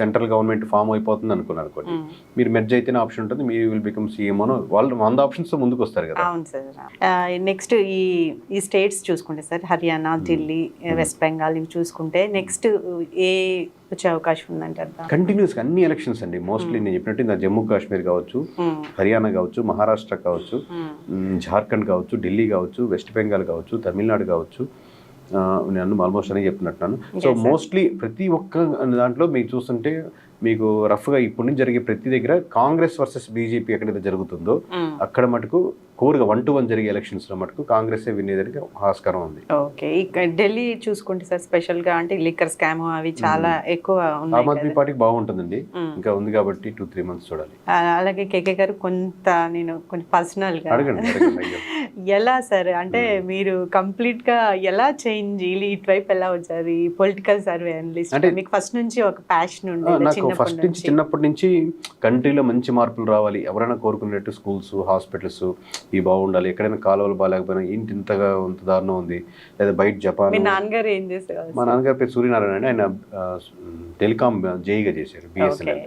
సెంట్రల్ గవర్నమెంట్ ఫామ్ అయిపోతుంది అనుకున్నారు అనుకోండి. మీరు మెర్జ్ అయితేనే ఆప్షన్ ఉంటుంది, మీరు విల్ బికమ్ సీఎం అని వాళ్ళు 100 ఆప్షన్స్ ముందుకు వస్తారు కదా. అవును సార్. నెక్స్ట్ ఈ స్టేట్స్ చూసుకుంటే సార్, హర్యానా, ఢిల్లీ, వెస్ట్ బెంగాల్ ఇవి చూసుకుంటే నెక్స్ట్ ఏ వచ్చే అవకాశం ఉందంటారు? కంటిన్యూస్గా అన్ని ఎలక్షన్స్ అండి. మోస్ట్లీ నేను చెప్పినట్టు ఇంకా జమ్మూ కాశ్మీర్ కావచ్చు, హర్యానా కావచ్చు, మహారాష్ట్ర కావచ్చు, జార్ఖండ్ కావచ్చు, ఢిల్లీ కావచ్చు, వెస్ట్ బెంగాల్ కావచ్చు, తమిళనాడు కావచ్చు, నేను ఆల్మోస్ట్ అని చెప్తున్నట్టున్నాను. సో మోస్ట్లీ ప్రతి ఒక్క దాంట్లో మీరు చూస్తుంటే మీకు రఫ్గా ఇప్పుడు నుంచి జరిగే ప్రతి దగ్గర కాంగ్రెస్ వర్సెస్ బీజేపీ ఎక్కడైతే జరుగుతుందో అక్కడ మటుకు కోరుగా 1-1 జరిగే ఎలక్షన్స్ లో మటుకు కాంగ్రెస్ వినేదానికి ఆస్కారం ఉంది. ఓకే, ఢిల్లీ చూసుకుంటే సార్ స్పెషల్ గా అంటే లిక్కర్ స్కామ్ అవి చాలా ఎక్కువ ఉన్నాయి. ఆమ్ ఆద్మీ పార్టీకి బాగుంటుందండి, ఇంకా ఉంది కాబట్టి 2-3 మంత్స్ చూడాలి. అలాగే కేకే గారు కొంచెం పర్సనల్ గా అడగండి. ఎలా సార్, అంటే మీరు కంప్లీట్ గా ఎలా చేంజ్ ఇటువైపు ఎలా వచ్చారు? ఈ పొలిటికల్ సర్వే అనలిస్ట్ అంటే మీకు ఫస్ట్ నుంచి ఒక ప్యాషన్ ఉండేది? ఫస్ట్ నుంచి చిన్నప్పటి నుంచి కంట్రీలో మంచి మార్పులు రావాలి, ఎవరైనా కోరుకునేట్టు స్కూల్స్, హాస్పిటల్స్ ఇవి బాగుండాలి, ఎక్కడైనా కాలువలు బాగాలేకపోయినా ఇంత ఇంతగా ఇంత దారుణం ఉంది, లేదా బయట జపాన్. మీ నాన్నగారు ఏం చేశారు? మా నాన్నగారి పేరు సూర్యనారాయణ అండి, ఆయన టెలికామ్ జేఈగా చేశారు, బిఎస్ఎన్ఎల్.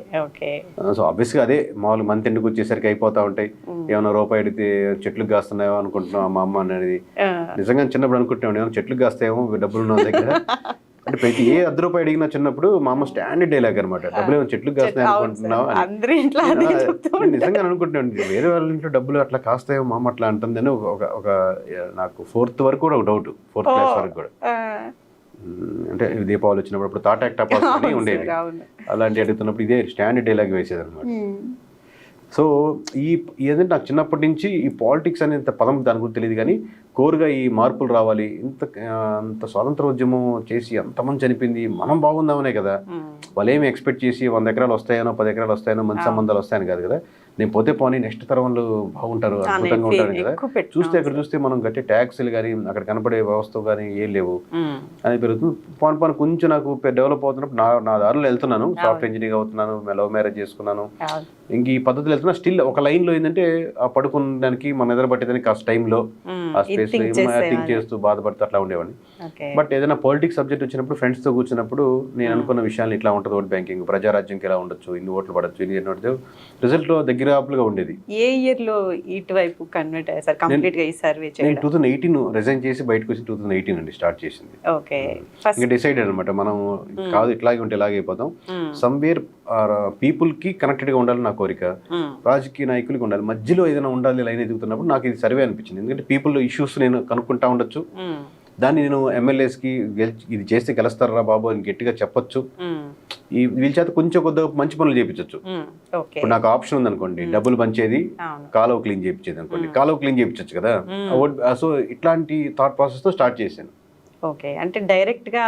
సో ఆబ్వియస్గా అదే మామూలు మంత్ ఎండుకు వచ్చేసరికి అయిపోతా ఉంటాయి. ఏమైనా రూపాయి అడిగితే చెట్లకు కాస్తున్నాయో అనుకుంటున్నాం మా అమ్మ అనేది. నిజంగా చిన్నప్పుడు అనుకుంటున్నాం ఏమైనా చెట్లకు కాస్తాయేమో డబ్బులు ఉన్న దగ్గర. అంటే ప్రతి ఏ ₹10 అడిగినా చిన్నప్పుడు మా అమ్మ స్టాండర్డ్ డైలాగ్ అనమాట, డబ్బులు ఏమో చెట్లు కాస్తాయి అనుకుంటున్నావు అని. నిజంగా అనుకుంటున్నాను వేరే వాళ్ళ ఇంట్లో డబ్బులు అట్లా కాస్తాయో మా అమ్మ అట్లా అంటుందని ఒక నాకు 4th వరకు కూడా ఒక డౌట్, 4th క్లాస్ వరకు కూడా. అంటే దీపావళి వచ్చినప్పుడు అప్పుడు తాటాక్ టపాస్ అని ఉండేవి, అలాంటి అడుగుతున్నప్పుడు ఇదే స్టాండర్డ్ డైలాగ్ వేసేది అనమాట. సో ఏదంటే నాకు చిన్నప్పటి నుంచి ఈ పాలిటిక్స్ అనే పదం దాని గురించి తెలియదు, కానీ కోరుగా ఈ మార్పులు రావాలి, అంత స్వాతంత్ర ఉద్యమం చేసి ఎంతమంది చనిపోయింది, మనం బాగుందామనే కదా. వాళ్ళు ఏమి ఎక్స్పెక్ట్ చేసి 100 ఎకరాలు వస్తాయనో 10 ఎకరాలు వస్తాయనో మంచి సంబంధాలు వస్తాయని కాదు కదా. నేను పోతే పోనీ నెక్స్ట్ తరం వాళ్ళు బాగుంటారు, అద్భుతంగా ఉంటారు కదా. చూస్తే అక్కడ చూస్తే మనం కట్టే ట్యాక్స్లు కానీ అక్కడ కనపడే వ్యవస్థ కానీ ఏం లేవు అని పెరుగుతుంది. పోను కొంచెం నాకు డెవలప్ అవుతున్నప్పుడు నా దారిలో వెళ్తున్నాను, సాఫ్ట్వేర్ ఇంజనీర్ అవుతున్నాను, లవ్ మ్యారేజ్ చేసుకున్నాను, ఇంక ఈ పద్ధతులు వెళ్తున్నా. స్టిల్ ఒక లైన్లో ఏంటంటే ఆ పడుకునడానికి మన ఎదురు పట్టేదానికి ఆ టైంలో ఆ స్పేస్ థింక్ చేస్తూ బాధపడుతూ అట్లా ఉండేవాడిని. బట్ ఏదైనా పొలిటిక్స్ సబ్జెక్ట్ వచ్చినప్పుడు ఫ్రెండ్స్తో కూర్చున్నప్పుడు నేను అనుకున్న విషయాలు ఇట్లా ఉంటుంది, ఓట్ బ్యాంకింగ్, ప్రజారాజ్యంకి ఎలా ఉండొచ్చు, ఇన్ని ఓట్లు పడచ్చు, ఇన్ని ఎన్నో రిజల్ట్ దగ్గరగా ఉండేది. ఏ ఇయర్ లో ఇటువైపు కన్వర్ట్ అయ్యారు సార్ కంప్లీట్ గా ఈ సర్వే? నేను 2018 రిజైన్ చేసి బయటకు వచ్చి 2018 అండి స్టార్ట్ చేసింది. ఓకే, ఇంకా డిసైడెడ్ అనమాట మనం కాదు ఇట్లాగే ఉంటే ఇలాగే అయిపోతాం. సమ్వేర్ పీపుల్ కి కనెక్టెడ్ గా ఉండాలి నా కోరిక, రాజకీయ నాయకులకి ఉండాలి, మధ్యలో ఏదైనా ఉండాలి లైన్ ఎదుగుతున్నప్పుడు నాకు ఇది సర్వే అనిపించింది. ఎందుకంటే పీపుల్ ఇష్యూస్ నేను కనుక్కుంటా ఉండొచ్చు, దాన్ని నేను ఎమ్మెల్యేస్కి ఇది చేస్తే గెలుస్తారా బాబు అని గట్టిగా చెప్పొచ్చు, ఈ వీళ్ళ చేత కొంచెం కొద్దిగా మంచి పనులు చేయించవచ్చు. ఇప్పుడు నాకు ఆప్షన్ ఉంది అనుకోండి, డబ్బులు పంచేది, కాలువ క్లీన్ చేయించేది అనుకోండి, కాలువ క్లీన్ చేయించవచ్చు కదా. సో ఇట్లాంటి థాట్ ప్రాసెస్ తో స్టార్ట్ చేశాను. ఓకే, అంటే డైరెక్ట్ గా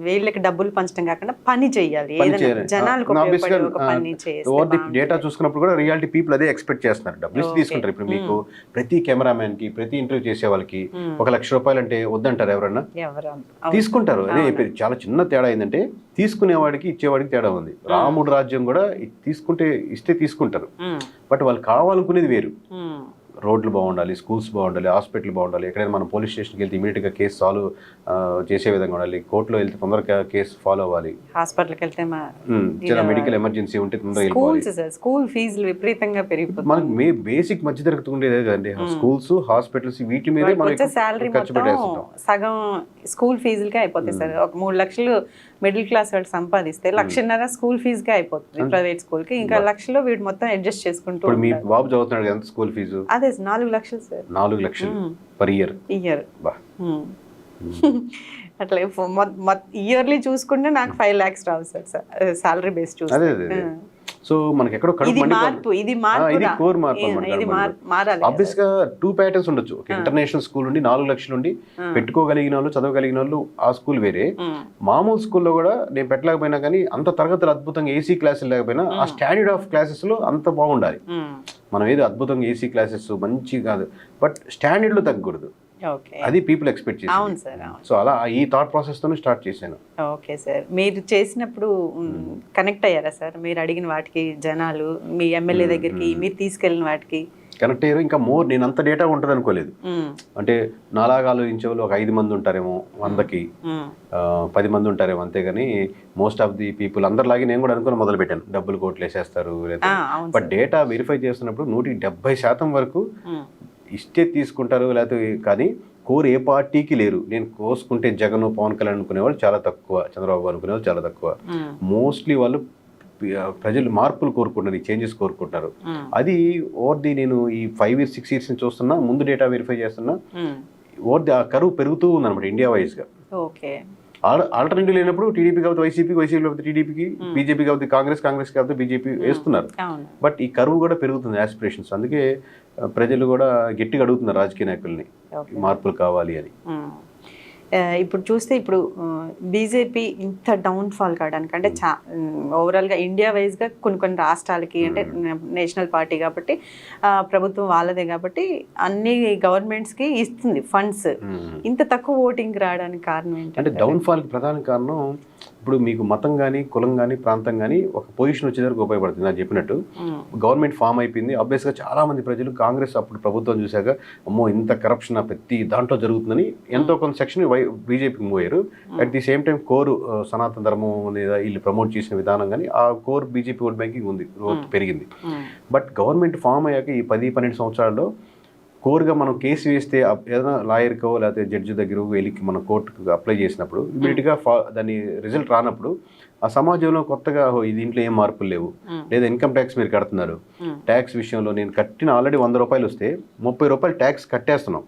వీళ్ళకి డబ్బులు పంచడం కాకుండా పని చెయ్యాలి, ఏదైనా జనాలకు ఉపయోగపడే ఒక పని చేస్తే డేటా చూసుకున్నప్పుడు కూడా రియాలిటీ పీపుల్ అదే ఎక్స్పెక్ట్ చేస్తున్నారు. డబ్బులు ఇచ్చి తీసుకుంటారు. ఇప్పుడు మీకు ప్రతి కెమెరామ్యాన్ కి, ప్రతి ఇంటర్వ్యూ చేసే వాళ్ళకి ₹1,00,000 అంటే వద్దంటారు ఎవరన్నా? తీసుకుంటారు. అదే చాలా చిన్న తేడా ఏంటంటే తీసుకునేవాడికి ఇచ్చేవాడికి తేడా ఉంది. రాముడు రాజ్యం కూడా ఇస్తే తీసుకుంటారు, బట్ వాళ్ళు కావాలనుకునేది వేరు. రోడ్లు బాగుండాలి, స్కూల్స్ బాగుండాలి, హాస్పిటల్ బాగుండాలి, ఎక్కడైనా మనం పోలీస్ స్టేషన్కి వెళ్తే ఇమీడియట్గా కేసు సాల్వ్ చేసే విధంగా ఉండాలి, కోర్టులో వెళ్తే తొందరగా కేసు ఫాలో అవ్వాలి, హాస్పిటల్కి వెళ్తే చాలా మెడికల్ ఎమర్జెన్సీ ఉంటే తొందరగా వెళ్ళిపోవాలి. స్కూల్ ఫీజులు విపరీతంగా పెరిగిపోతుంది. మనకి బేసిక్ మధ్య తరగతి ఉండేదే కదండి, స్కూల్స్, హాస్పిటల్స్, వీటి మీదే మనం శాలరీ సగం స్కూల్ ఫీజులకే అయిపోతాయి సార్. ఒక 3 లక్షలు మిడిల్ క్లాస్ వాళ్ళు సంపాదిస్తే 1,50,000 స్కూల్ ఫీజుకే అయిపోతుంది ప్రైవేట్ స్కూల్ కి. ఇంకా 1,00,000 వీడు మొత్తం అడ్జస్ట్ చేసుకుంటూ. ఇప్పుడు మీ బాబు చదువుతున్నాడు ఎంత స్కూల్ ఫీజు? అదే 4 లక్షలు సార్. 4 లక్షలు పర్ ఇయర్. అట్లా ఇయర్లీ చూసుకుంటే నాకు 5 lakhs రావు సార్ సాలరీ బేస్ చూస్తే. సో మనకి ఎక్కడో ఇది కోర్ మార్పు మారాలి. ఆబ్వియస్ గా 2 ప్యాటర్న్స్ ఉండొచ్చు. ఇంటర్నేషనల్ స్కూల్ నుండి 4 లక్షల నుండి పెట్టుకోగలిగిన వాళ్ళు, చదవగలిగిన వాళ్ళు ఆ స్కూల్ వేరే. మామూలు స్కూల్లో కూడా నేను పెట్టలేకపోయినా కానీ అంత తరగతులు అద్భుతంగా ఏసీ క్లాసులు లేకపోయినా ఆ స్టాండర్డ్ ఆఫ్ క్లాసెస్ లో అంత బాగుండాలి. మనం ఏదో అద్భుతంగా ఏసీ క్లాసెస్ మంచి కాదు, బట్ స్టాండర్డ్ లో తగ్గకూడదు. అది పీపుల్ ఎక్స్పెక్ట్ చేశారు. సో అలా ఈ థాట్ ప్రాసెస్ తోనే స్టార్ట్ చేశాను. ఓకే సార్, మీరు చేసినప్పుడు కనెక్ట్ అయ్యారా సార్? మీరు అడిగిన వాటికి జనాలు, మీ ఎమ్మెల్యే దగ్గరికి మీరు తీసుకెళ్ళిన వాటికి కనెక్ట్ అయ్యారు. ఇంకా మోర్ నేను అంత డేటా ఉంటుంది అనుకోలేదు. అంటే నాలాగా ఆలోచించే వాళ్ళు ఒక 5 మంది ఉంటారేమో, 100కి 10 మంది ఉంటారేమో, అంతేగాని మోస్ట్ ఆఫ్ ది పీపుల్ అందరిలాగే నేను కూడా అనుకుని మొదలు పెట్టాను, డబ్బులు కోట్లు వేసేస్తారు. బట్ డేటా వెరిఫై చేస్తున్నప్పుడు 170% వరకు ఇస్తే తీసుకుంటారు, లేకపోతే కానీ కోర్ ఏ పార్టీకి లేరు. నేను కోసుకుంటే జగన్, పవన్ కళ్యాణ్ అనుకునేవాళ్ళు చాలా తక్కువ, చంద్రబాబు అనుకునేవాళ్ళు చాలా తక్కువ. మోస్ట్లీ వాళ్ళు ప్రజలు మార్పులు కోరుకుంటున్నారు, ఈ చేంజెస్ కోరుకుంటున్నారు. అది నేను ఈ 5 years 6 years నుంచి చూస్తున్నా, ముందు డేటా వెరిఫై చేస్తున్నా, ఆ కరువు పెరుగుతూ ఉందన్నమాట ఇండియా వైజ్గా. ఆల్టర్నేటివ్ లేనప్పుడు టీడీపీ కాబట్టి వైసీపీ, వైసీపీ కాబట్టి టీడీపీకి, బీజేపీ కాబట్టి కాంగ్రెస్ కాబట్టి బీజేపీ వేస్తున్నారు. బట్ ఈ కరువు కూడా పెరుగుతుంది, ఆస్పిరేషన్స్. అందుకే ప్రజలు కూడా గట్టిగా అడుగుతున్నారు రాజకీయ నాయకుల్ని, మార్పులు కావాలి అని. ఇప్పుడు చూస్తే ఇప్పుడు బీజేపీ ఇంత డౌన్ఫాల్ కావడానికి అంటే ఓవరాల్గా ఇండియా వైజ్గా కొన్ని రాష్ట్రాలకి, అంటే నేషనల్ పార్టీ కాబట్టి ప్రభుత్వం వాళ్ళదే కాబట్టి అన్ని గవర్నమెంట్స్కి ఇస్తుంది ఫండ్స్. ఇంత తక్కువ ఓటింగ్ రావడానికి కారణం ఏంటంటే, డౌన్ఫాల్కి ప్రధాన కారణం ఇప్పుడు మీకు మతం కానీ, కులం కానీ, ప్రాంతం కానీ ఒక పొజిషన్ వచ్చేసరికి ఉపయోగపడుతుంది. నాకు చెప్పినట్టు గవర్నమెంట్ ఫామ్ అయిపోయింది. ఆబ్వియస్గా చాలా మంది ప్రజలు కాంగ్రెస్ అప్పుడు ప్రభుత్వం చూశాక అమ్మో ఇంత కరప్షన్ ప్రతి దాంట్లో జరుగుతుందని ఎంతో కొంత సెక్షన్ బీజేపీకి మూవ్ అయ్యారు. At the same time core సనాతన ధర్మం అనేది వీళ్ళు ప్రమోట్ చేసిన విధానం కానీ ఆ కోర్ బీజేపీ ఓట్ బ్యాంకింగ్ ఉంది, గ్రోత్ పెరిగింది. బట్ గవర్నమెంట్ ఫామ్ అయ్యాక ఈ 10-12 సంవత్సరాల్లో కోర్గా మనం కేసు వేస్తే ఏదైనా లాయర్కో లేకపోతే జడ్జి దగ్గర వెళ్ళి మనం కోర్టుకు అప్లై చేసినప్పుడు ఇమీడియట్గా దాని రిజల్ట్ రానప్పుడు ఆ సమాజంలో కొత్తగా దీంట్లో ఏం మార్పులు లేవు, లేదా ఇన్కమ్ ట్యాక్స్ మీరు కడుతున్నారు, ట్యాక్స్ విషయంలో నేను కట్టిన ఆల్రెడీ ₹100 వస్తే ₹30 ట్యాక్స్ కట్టేస్తున్నాం,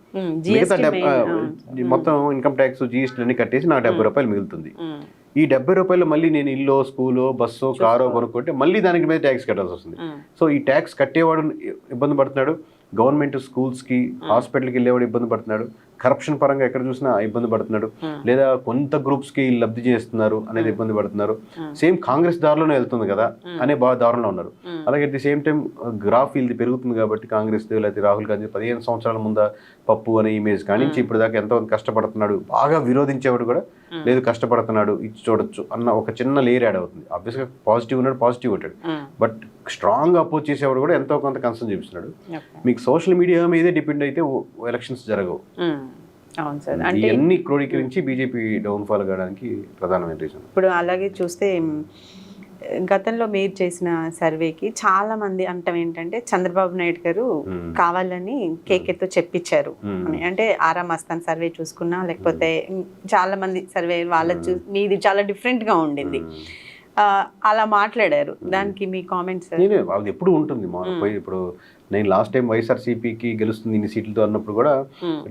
మిగతా మొత్తం ఇన్కమ్ ట్యాక్స్ జీఎస్టీ అన్ని కట్టేసి నాకు ₹70 మిగులుతుంది. ఈ ₹70 మళ్ళీ నేను ఇల్లు, స్కూలో, బస్సో, కారో కొనుక్కుంటే మళ్ళీ దానికి మీద ట్యాక్స్ కట్టాల్సి వస్తుంది. సో ఈ ట్యాక్స్ కట్టేవాడు ఇబ్బంది పడుతున్నాడు, గవర్నమెంట్ స్కూల్స్కి, హాస్పిటల్కి వెళ్ళేవాడు ఇబ్బంది పడుతున్నాడు, కరప్షన్ పరంగా ఎక్కడ చూసినా ఇబ్బంది పడుతున్నాడు, లేదా కొంత గ్రూప్స్కి లబ్ధి చేస్తున్నారు అనేది ఇబ్బంది పడుతున్నారు. సేమ్ కాంగ్రెస్ దారిలోనే వెళ్తుంది కదా అనే దారిలో ఉన్నారు. అలాగే at the same time graph ఇది పెరుగుతుంది కాబట్టి కాంగ్రెస్ లేకపోతే రాహుల్ గాంధీ 15 సంవత్సరాల ముందు పప్పు అనే ఇమేజ్ కానించి ఇప్పుడు దాకా ఎంతమంది కష్టపడుతున్నాడు, బాగా విరోధించేవాడు కూడా లేదు కష్టపడుతున్నాడు ఇచ్చి చూడొచ్చు అన్న ఒక చిన్న లేయర్ యాడ్ అవుతుంది. ఆబ్వియస్గా పాజిటివ్ ఉన్నాడు, పాజిటివ్ ఉంటాడు, బట్ స్ట్రాంగ్ అపోజ్ చేసేవాడు కూడా ఎంతో కొంత కన్సర్న్ చూపిస్తున్నాడు. మీకు సోషల్ మీడియా మీదే డిపెండ్ అయితే ఎలక్షన్స్ జరగవు. అన్ని క్రోడీకరించి బీజేపీ డౌన్ఫాల్ కావడానికి ప్రధానమైన రీజన్. ఇప్పుడు అలాగే చూస్తే గతంలో మీరు చేసిన సర్వేకి చాలా మంది అంటాం ఏంటంటే చంద్రబాబు నాయుడు గారు కావాలని కేకేతో చెప్పించారు అని. అంటే ఆరా మస్తాన్ సర్వే చూసుకున్నా లేకపోతే చాలా మంది సర్వే వాళ్ళ మీది చాలా డిఫరెంట్ గా ఉండింది, అలా మాట్లాడారు. దానికి మీ కామెంట్స్? అది ఎప్పుడు ఉంటుంది. ఇప్పుడు నేను లాస్ట్ టైం వైఎస్ఆర్సీపీకి గెలుస్తుంది ఇన్ని సీట్లతో అన్నప్పుడు కూడా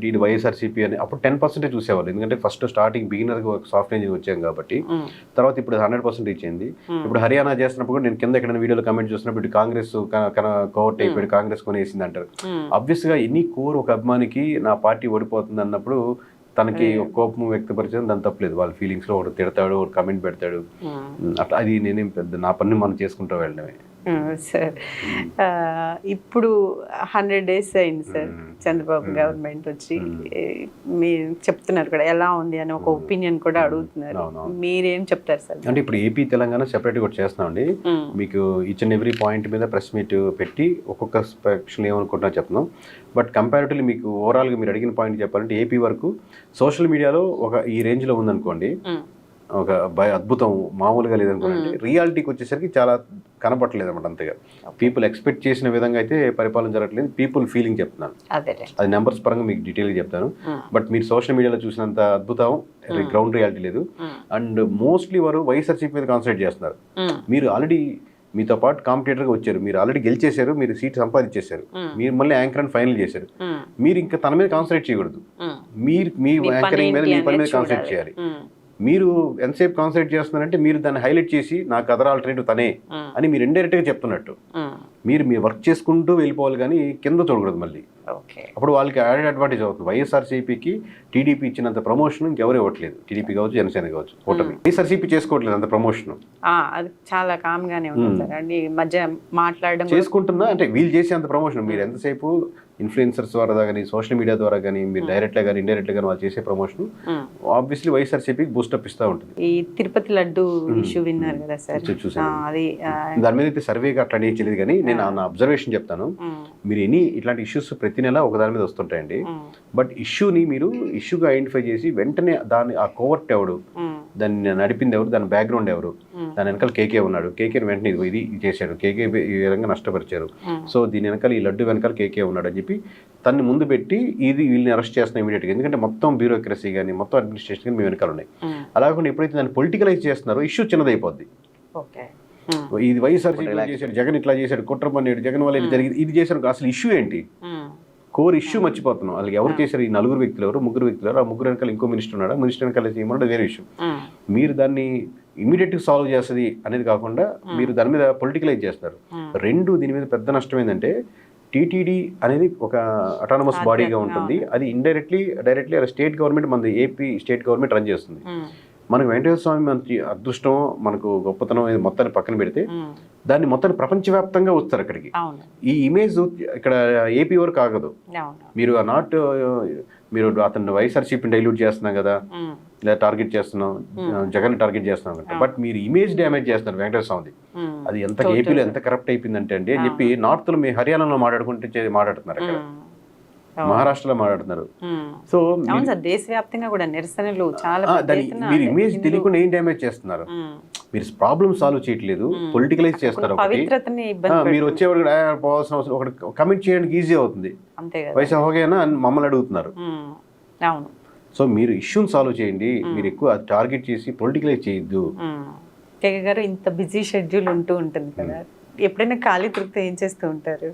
ఇది వైఎస్ఆర్సీపీ అని అప్పుడు 10% చూసేవాళ్ళు, ఎందుకంటే ఫస్ట్ స్టార్టింగ్ బిగినర్గా సాఫ్ట్వేర్ ఇంజనీర్ వచ్చాం కాబట్టి. తర్వాత ఇప్పుడు 100% ఇచ్చింది. ఇప్పుడు హర్యానా చేస్తున్నప్పుడు కూడా నేను కింద ఎక్కడైనా వీడియోలో కమెంట్ చూసినప్పుడు ఇటు కాంగ్రెస్ కోవర్ట్ అయిపోయి కాంగ్రెస్ కొనేసింది అంటారు. ఆబ్వియస్గా ఎన్ని కోర్ ఒక అభిమానికి నా పార్టీ ఓడిపోతుంది అన్నప్పుడు తనకి ఒక కోపం వ్యక్తపరిచడం దాని తప్పలేదు. వాళ్ళ ఫీలింగ్స్లో ఒకటి తిడతాడు, ఒకటి కమెంట్ పెడతాడు, అట్లా అది నేనేం పెద్ద నా పని మనం చేసుకుంటూ వెళ్ళడమే. సార్ ఇప్పుడు 100 days అయింది సార్ చంద్రబాబు గవర్నమెంట్ వచ్చి. మీరు చెప్తున్నారు కూడా ఎలా ఉంది అని ఒక ఒపీనియన్ కూడా అడుగుతున్నారు. మీరేం చెప్తారు సార్? అంటే ఇప్పుడు ఏపీ తెలంగాణ సెపరేట్గా కూడా చేస్తున్నామండి. మీకు ఈచ్ అండ్ ఎవ్రీ పాయింట్ మీద ప్రెస్ మీట్ పెట్టి ఒక్కొక్క సెక్షన్ ఏమనుకుంటున్నా చెప్తున్నాం. బట్ కంపారిటివ్లీ మీకు ఓవరాల్గా మీరు అడిగిన పాయింట్ చెప్పాలంటే ఏపీ వరకు సోషల్ మీడియాలో ఒక ఈ రేంజ్లో ఉందనుకోండి, ఒక అద్భుతం మామూలుగా లేదనుకోండి. రియాలిటీకి వచ్చేసరికి చాలా కనపట్టలేదు అనమాట. అంతగా పీపుల్ ఎక్స్పెక్ట్ చేసిన విధంగా అయితే పరిపాలన జరగట్లేదు. పీపుల్ ఫీలింగ్ చెప్తున్నాను, అది నెంబర్స్ పరంగా మీకు డీటెయిల్గా చెప్తాను. బట్ మీరు సోషల్ మీడియాలో చూసినంత అద్భుతం గ్రౌండ్ రియాలిటీ లేదు. అండ్ మోస్ట్లీ వారు వైఎస్ఆర్సీపీ మీద కాన్సన్ట్రేట్ చేస్తున్నారు. మీరు ఆల్రెడీ మీతో పాటు కాంపిటేటర్గా వచ్చారు, మీరు ఆల్రెడీ గెలిచేశారు, మీరు సీట్ సంపాదించేశారు, మీరు మళ్ళీ యాంకర్ అని ఫైనల్ చేశారు. మీరు ఇంకా తన మీద కాన్సన్ట్రేట్ చేయకూడదు, మీరు మీ యాంకరింగ్ మీద మీ పని మీద కాన్సన్ట్రేట్ చేయాలి. మీరు ఎంతసేపు కాన్సన్ట్రేట్ చేస్తున్నారంటే మీరు దాన్ని హైలైట్ చేసి నాకు అదర్ ఆల్టర్నేటివ్ తనే అని మీరు ఇండైరెక్ట్గా చెప్తున్నట్టు. మీరు మీ వర్క్ చేసుకుంటూ వెళ్ళిపోవాలి కానీ కింద చూడకూడదు మళ్ళీ. అప్పుడు వాళ్ళకి యాడెడ్ అడ్వాంటేజ్ అవుతుంది. వైఎస్ఆర్సీపీకి టీడీపీ ఇచ్చినంత ప్రమోషన్ ఇంకెవరు ఇవ్వట్లేదు. టీడీపీ కావచ్చు, జనసేన కావచ్చు, కూటమి. వైఎస్ఆర్సీపీ చేసుకోవట్లేదు అంత ప్రమోషన్. అది చాలా కామ్గానే ఉంది సార్. అండి మధ్య మాట్లాడడం చేసుకుంటున్నా అంటే వీళ్ళు చేసే అంత ప్రమోషన్ మీరు ఎంతసేపు ఇన్ఫ్లుయెన్సర్స్ ద్వారా కానీ సోషల్ మీడియా ద్వారా కానీ మీరు డైరెక్ట్గా కానీ ఇండైరెక్ట్గా కానీ వాళ్ళు చేసే ప్రమోషన్ ఆబ్వియస్లీ వైఎస్ఆర్సీపీకి బూస్టప్ ఇస్తూ ఉంటుంది. ఈ తిరుపతి లడ్డు ఇష్యూ విన్నారు కదా సార్? చూసాను. అది దాని మీద అయితే సర్వేగా అట్లా చేయలేదు కానీ నేను నా అబ్జర్వేషన్ చెప్తాను. మీరు ఇట్లాంటి ఇష్యూస్ ప్రతి నెల ఒక దాని మీద వస్తుంటాయండి. బట్ ఇష్యూని మీరు ఇష్యూగా ఐడెంటిఫై చేసి వెంటనే దాన్ని ఆ కోవర్ట్ ఎవడు, దాన్ని నడిపింది ఎవరు, దాని బ్యాక్గ్రౌండ్ ఎవరు, దాని వెనకాల కేకే ఉన్నాడు, కేకేని వెంటనే ఇది చేశాడు, కేకే ఈ విధంగా నష్టపరిచారు, సో దీని వెనకాల ఈ లడ్డు వెనకాల కేకే ఉన్నాడు అని చెప్పి తన్ని ముందు పెట్టి ఇది వీళ్ళని అరెస్ట్ చేస్తున్నాం ఇమీడియట్గా. ఎందుకంటే మొత్తం బ్యూరోక్రసీ కానీ మొత్తం అడ్మినిస్ట్రేషన్ కానీ మీ వెనకాల ఉన్నాయి. అలా కాకుండా ఎప్పుడైతే దాన్ని పొలిటికలైజ్ చేస్తున్నారో ఇష్యూ చిన్నదైపోద్ది. ఇది వైఎస్ఆర్సీపీ చేశాడు, జగన్ ఇట్లా చేశాడు, కుట్ర పన్నాడు, జగన్ వల్ల ఇది జరిగింది, ఇది చేశాడు. అసలు ఇష్యూ ఏంటి, కోర్ ఇష్యూ మర్చిపోతున్నాం. వాళ్ళకి ఎవరు చేశారు, ఈ 4 వ్యక్తులు ఎవరు, 3 వ్యక్తులు ఎవరు, ఆ 3 వెనకాల ఇంకో మినిస్టర్ ఉన్నాడు, మినిస్టర్ వెనకాల చేయమన్నాడు, వేరే ఇష్యూ. మీరు దాన్ని ఇమీడియట్గా సాల్వ్ చేస్తుంది అనేది కాకుండా మీరు దాని మీద పొలిటికలైజ్ చేస్తున్నారు. దీని మీద పెద్ద నష్టం ఏంటంటే టీటీడీ అనేది ఒక అటానమస్ బాడీగా ఉంటుంది. అది డైరెక్ట్లీ స్టేట్ గవర్నమెంట్, మన ఏపీ స్టేట్ గవర్నమెంట్ రన్ చేస్తుంది. మనకు వెంకటేశ్వర స్వామి మంచి అదృష్టం, మనకు గొప్పతనం మొత్తాన్ని పక్కన పెడితే దాన్ని మొత్తాన్ని ప్రపంచవ్యాప్తంగా వస్తారు అక్కడికి. ఈ ఇమేజ్ ఇక్కడ ఏపీ వరకు ఆగదు. మీరు మీరు అతను వైఎస్ఆర్సీపీని డైల్యూట్ చేస్తున్నాం కదా, లేదా టార్గెట్ చేస్తున్నాం, జగన్ టార్గెట్ చేస్తున్నాం కదా, బట్ మీరు ఇమేజ్ డ్యామేజ్ చేస్తున్నారు వెంకటేశ్వర స్వామిది. అది ఎంత ఏపీలో ఎంత కరప్ట్ అయిపోయిందంటే అని చెప్పి నార్త్లో మీ హర్యానాలో మాట్లాడుతున్నారు, అక్కడ మహారాష్ట్రలో మాట్లాడుతున్నారు. సో దేశవ్యాప్తంగా కూడా నిరసనలు చాలా. మీరు ఇమేజ్ తెలియకుండా ఏం డ్యామేజ్ చేస్తున్నారు, మీరు ప్రాబ్లమ్ సాల్వ్ చేయట్లేదు, పొలిటికలైజ్ చేస్తారు. మీరు వచ్చేవాడు పోవాల్సిన అవసరం, ఒకటి కమిట్ చేయడానికి ఈజీ అవుతుంది, వయసు హోగేనా అని మమ్మల్ని అడుగుతున్నారు. సో మీరు ఇష్యూని సాల్వ్ చేయండి, మీరు ఎక్కువ టార్గెట్ చేసి పొలిటికలైజ్ చేయొద్దు. గారు ఇంత బిజీ షెడ్యూల్ ఉంటుంది కదా, ఎప్పుడైనా ఖాళీ దొరికితే ఏం చేస్తూ ఉంటారు?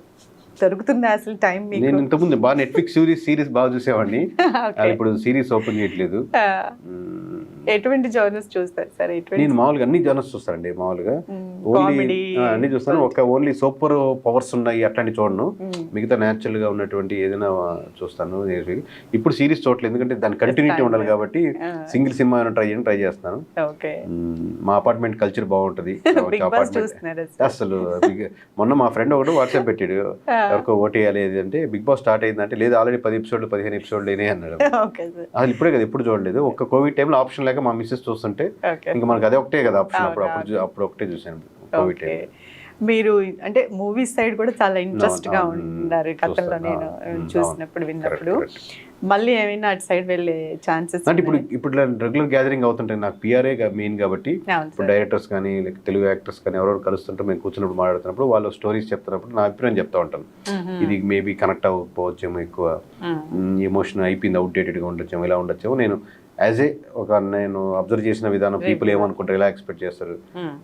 దొరుకుతుందా అసలు టైం? నేను ఇంతకుముందు బాగా నెట్ఫ్లిక్స్ సిరీస్ బాగా చూసేవాడిని, ఇప్పుడు సిరీస్ ఓపెన్ చేయట్లేదు. ఎటువంటి జర్నల్స్ చూస్తారు సార్? నేను మామూలుగా అన్ని జర్నల్స్ చూస్తానండి. మామూలుగా ఓన్లీ అన్ని చూస్తాను. ఓన్లీ సూపర్ పవర్స్ ఉన్నాయి అట్లాంటి చూడను, మిగతా న్యాచురల్ గా ఉన్నటువంటి ఏదైనా చూస్తాను. ఇప్పుడు సిరీస్ చూడలేదు, ఎందుకంటే దాని కంటిన్యూటీ ఉండాలి కాబట్టి సింగిల్ సినిమా ట్రై చేస్తాను. మా అపార్ట్మెంట్ కల్చర్ బాగుంటది. అసలు మొన్న మా ఫ్రెండ్ ఒకటి వాట్సాప్ పెట్టాడు, ఎవరికో ఓటేయాలి అంటే బిగ్ బాస్ స్టార్ట్ అయిందంటే, లేదు ఆల్రెడీ 10 ఎపిసోడ్లు 15 ఎపిసోడ్లు అయినాయి అన్నాడు. అసలు ఇప్పుడే కదా, ఎప్పుడు చూడలేదు. ఒక్క కోవిడ్ టైంలో ఆప్షన్ లేక మా మిస్సెస్ చూస్తుంటే ఇంకా మనకు అదే ఒకటే కదా ఆప్షన్, అప్పుడు ఒకటే చూసాను కోవిడ్ టైం. మీరు అంటే మూవీస్ సైడ్ కూడా చాలా ఇంట్రెస్ట్ గా ఉన్నారు గతంలో, నేను చూసినప్పుడు విన్నప్పుడు. మళ్ళీ ఏమైనా అటు సైడ్ వెళ్ళే ఛాన్సెస్ అంటే ఇప్పుడు రెగ్యులర్ గ్యాదరింగ్ అవుతుంటాయి. నాకు పిఆర్ఏ మెయిన్ కాబట్టి ఇప్పుడు డైరెక్టర్స్ కానీ తెలుగు యాక్టర్స్ కానీ ఎవరెవరు కలుస్తుంటే మేము కూర్చున్నప్పుడు మాట్లాడుతున్నప్పుడు వాళ్ళు స్టోరీస్ చెప్తున్నప్పుడు నా అభిప్రాయం చెప్తా ఉంటాను. ఇది మేబీ కనెక్ట్ అవ్వకపోవచ్చేమో, ఎక్కువ ఎమోషన్ అయిపోయింది, అవుట్డేటెడ్గా ఉండొచ్చేమో, ఇలా ఉండొచ్చేమో. నేను అబ్జర్వ్ చేసిన విధానం, పీపుల్ ఏమనుకుంటారు, ఎలా ఎక్స్పెక్ట్ చేస్తారు.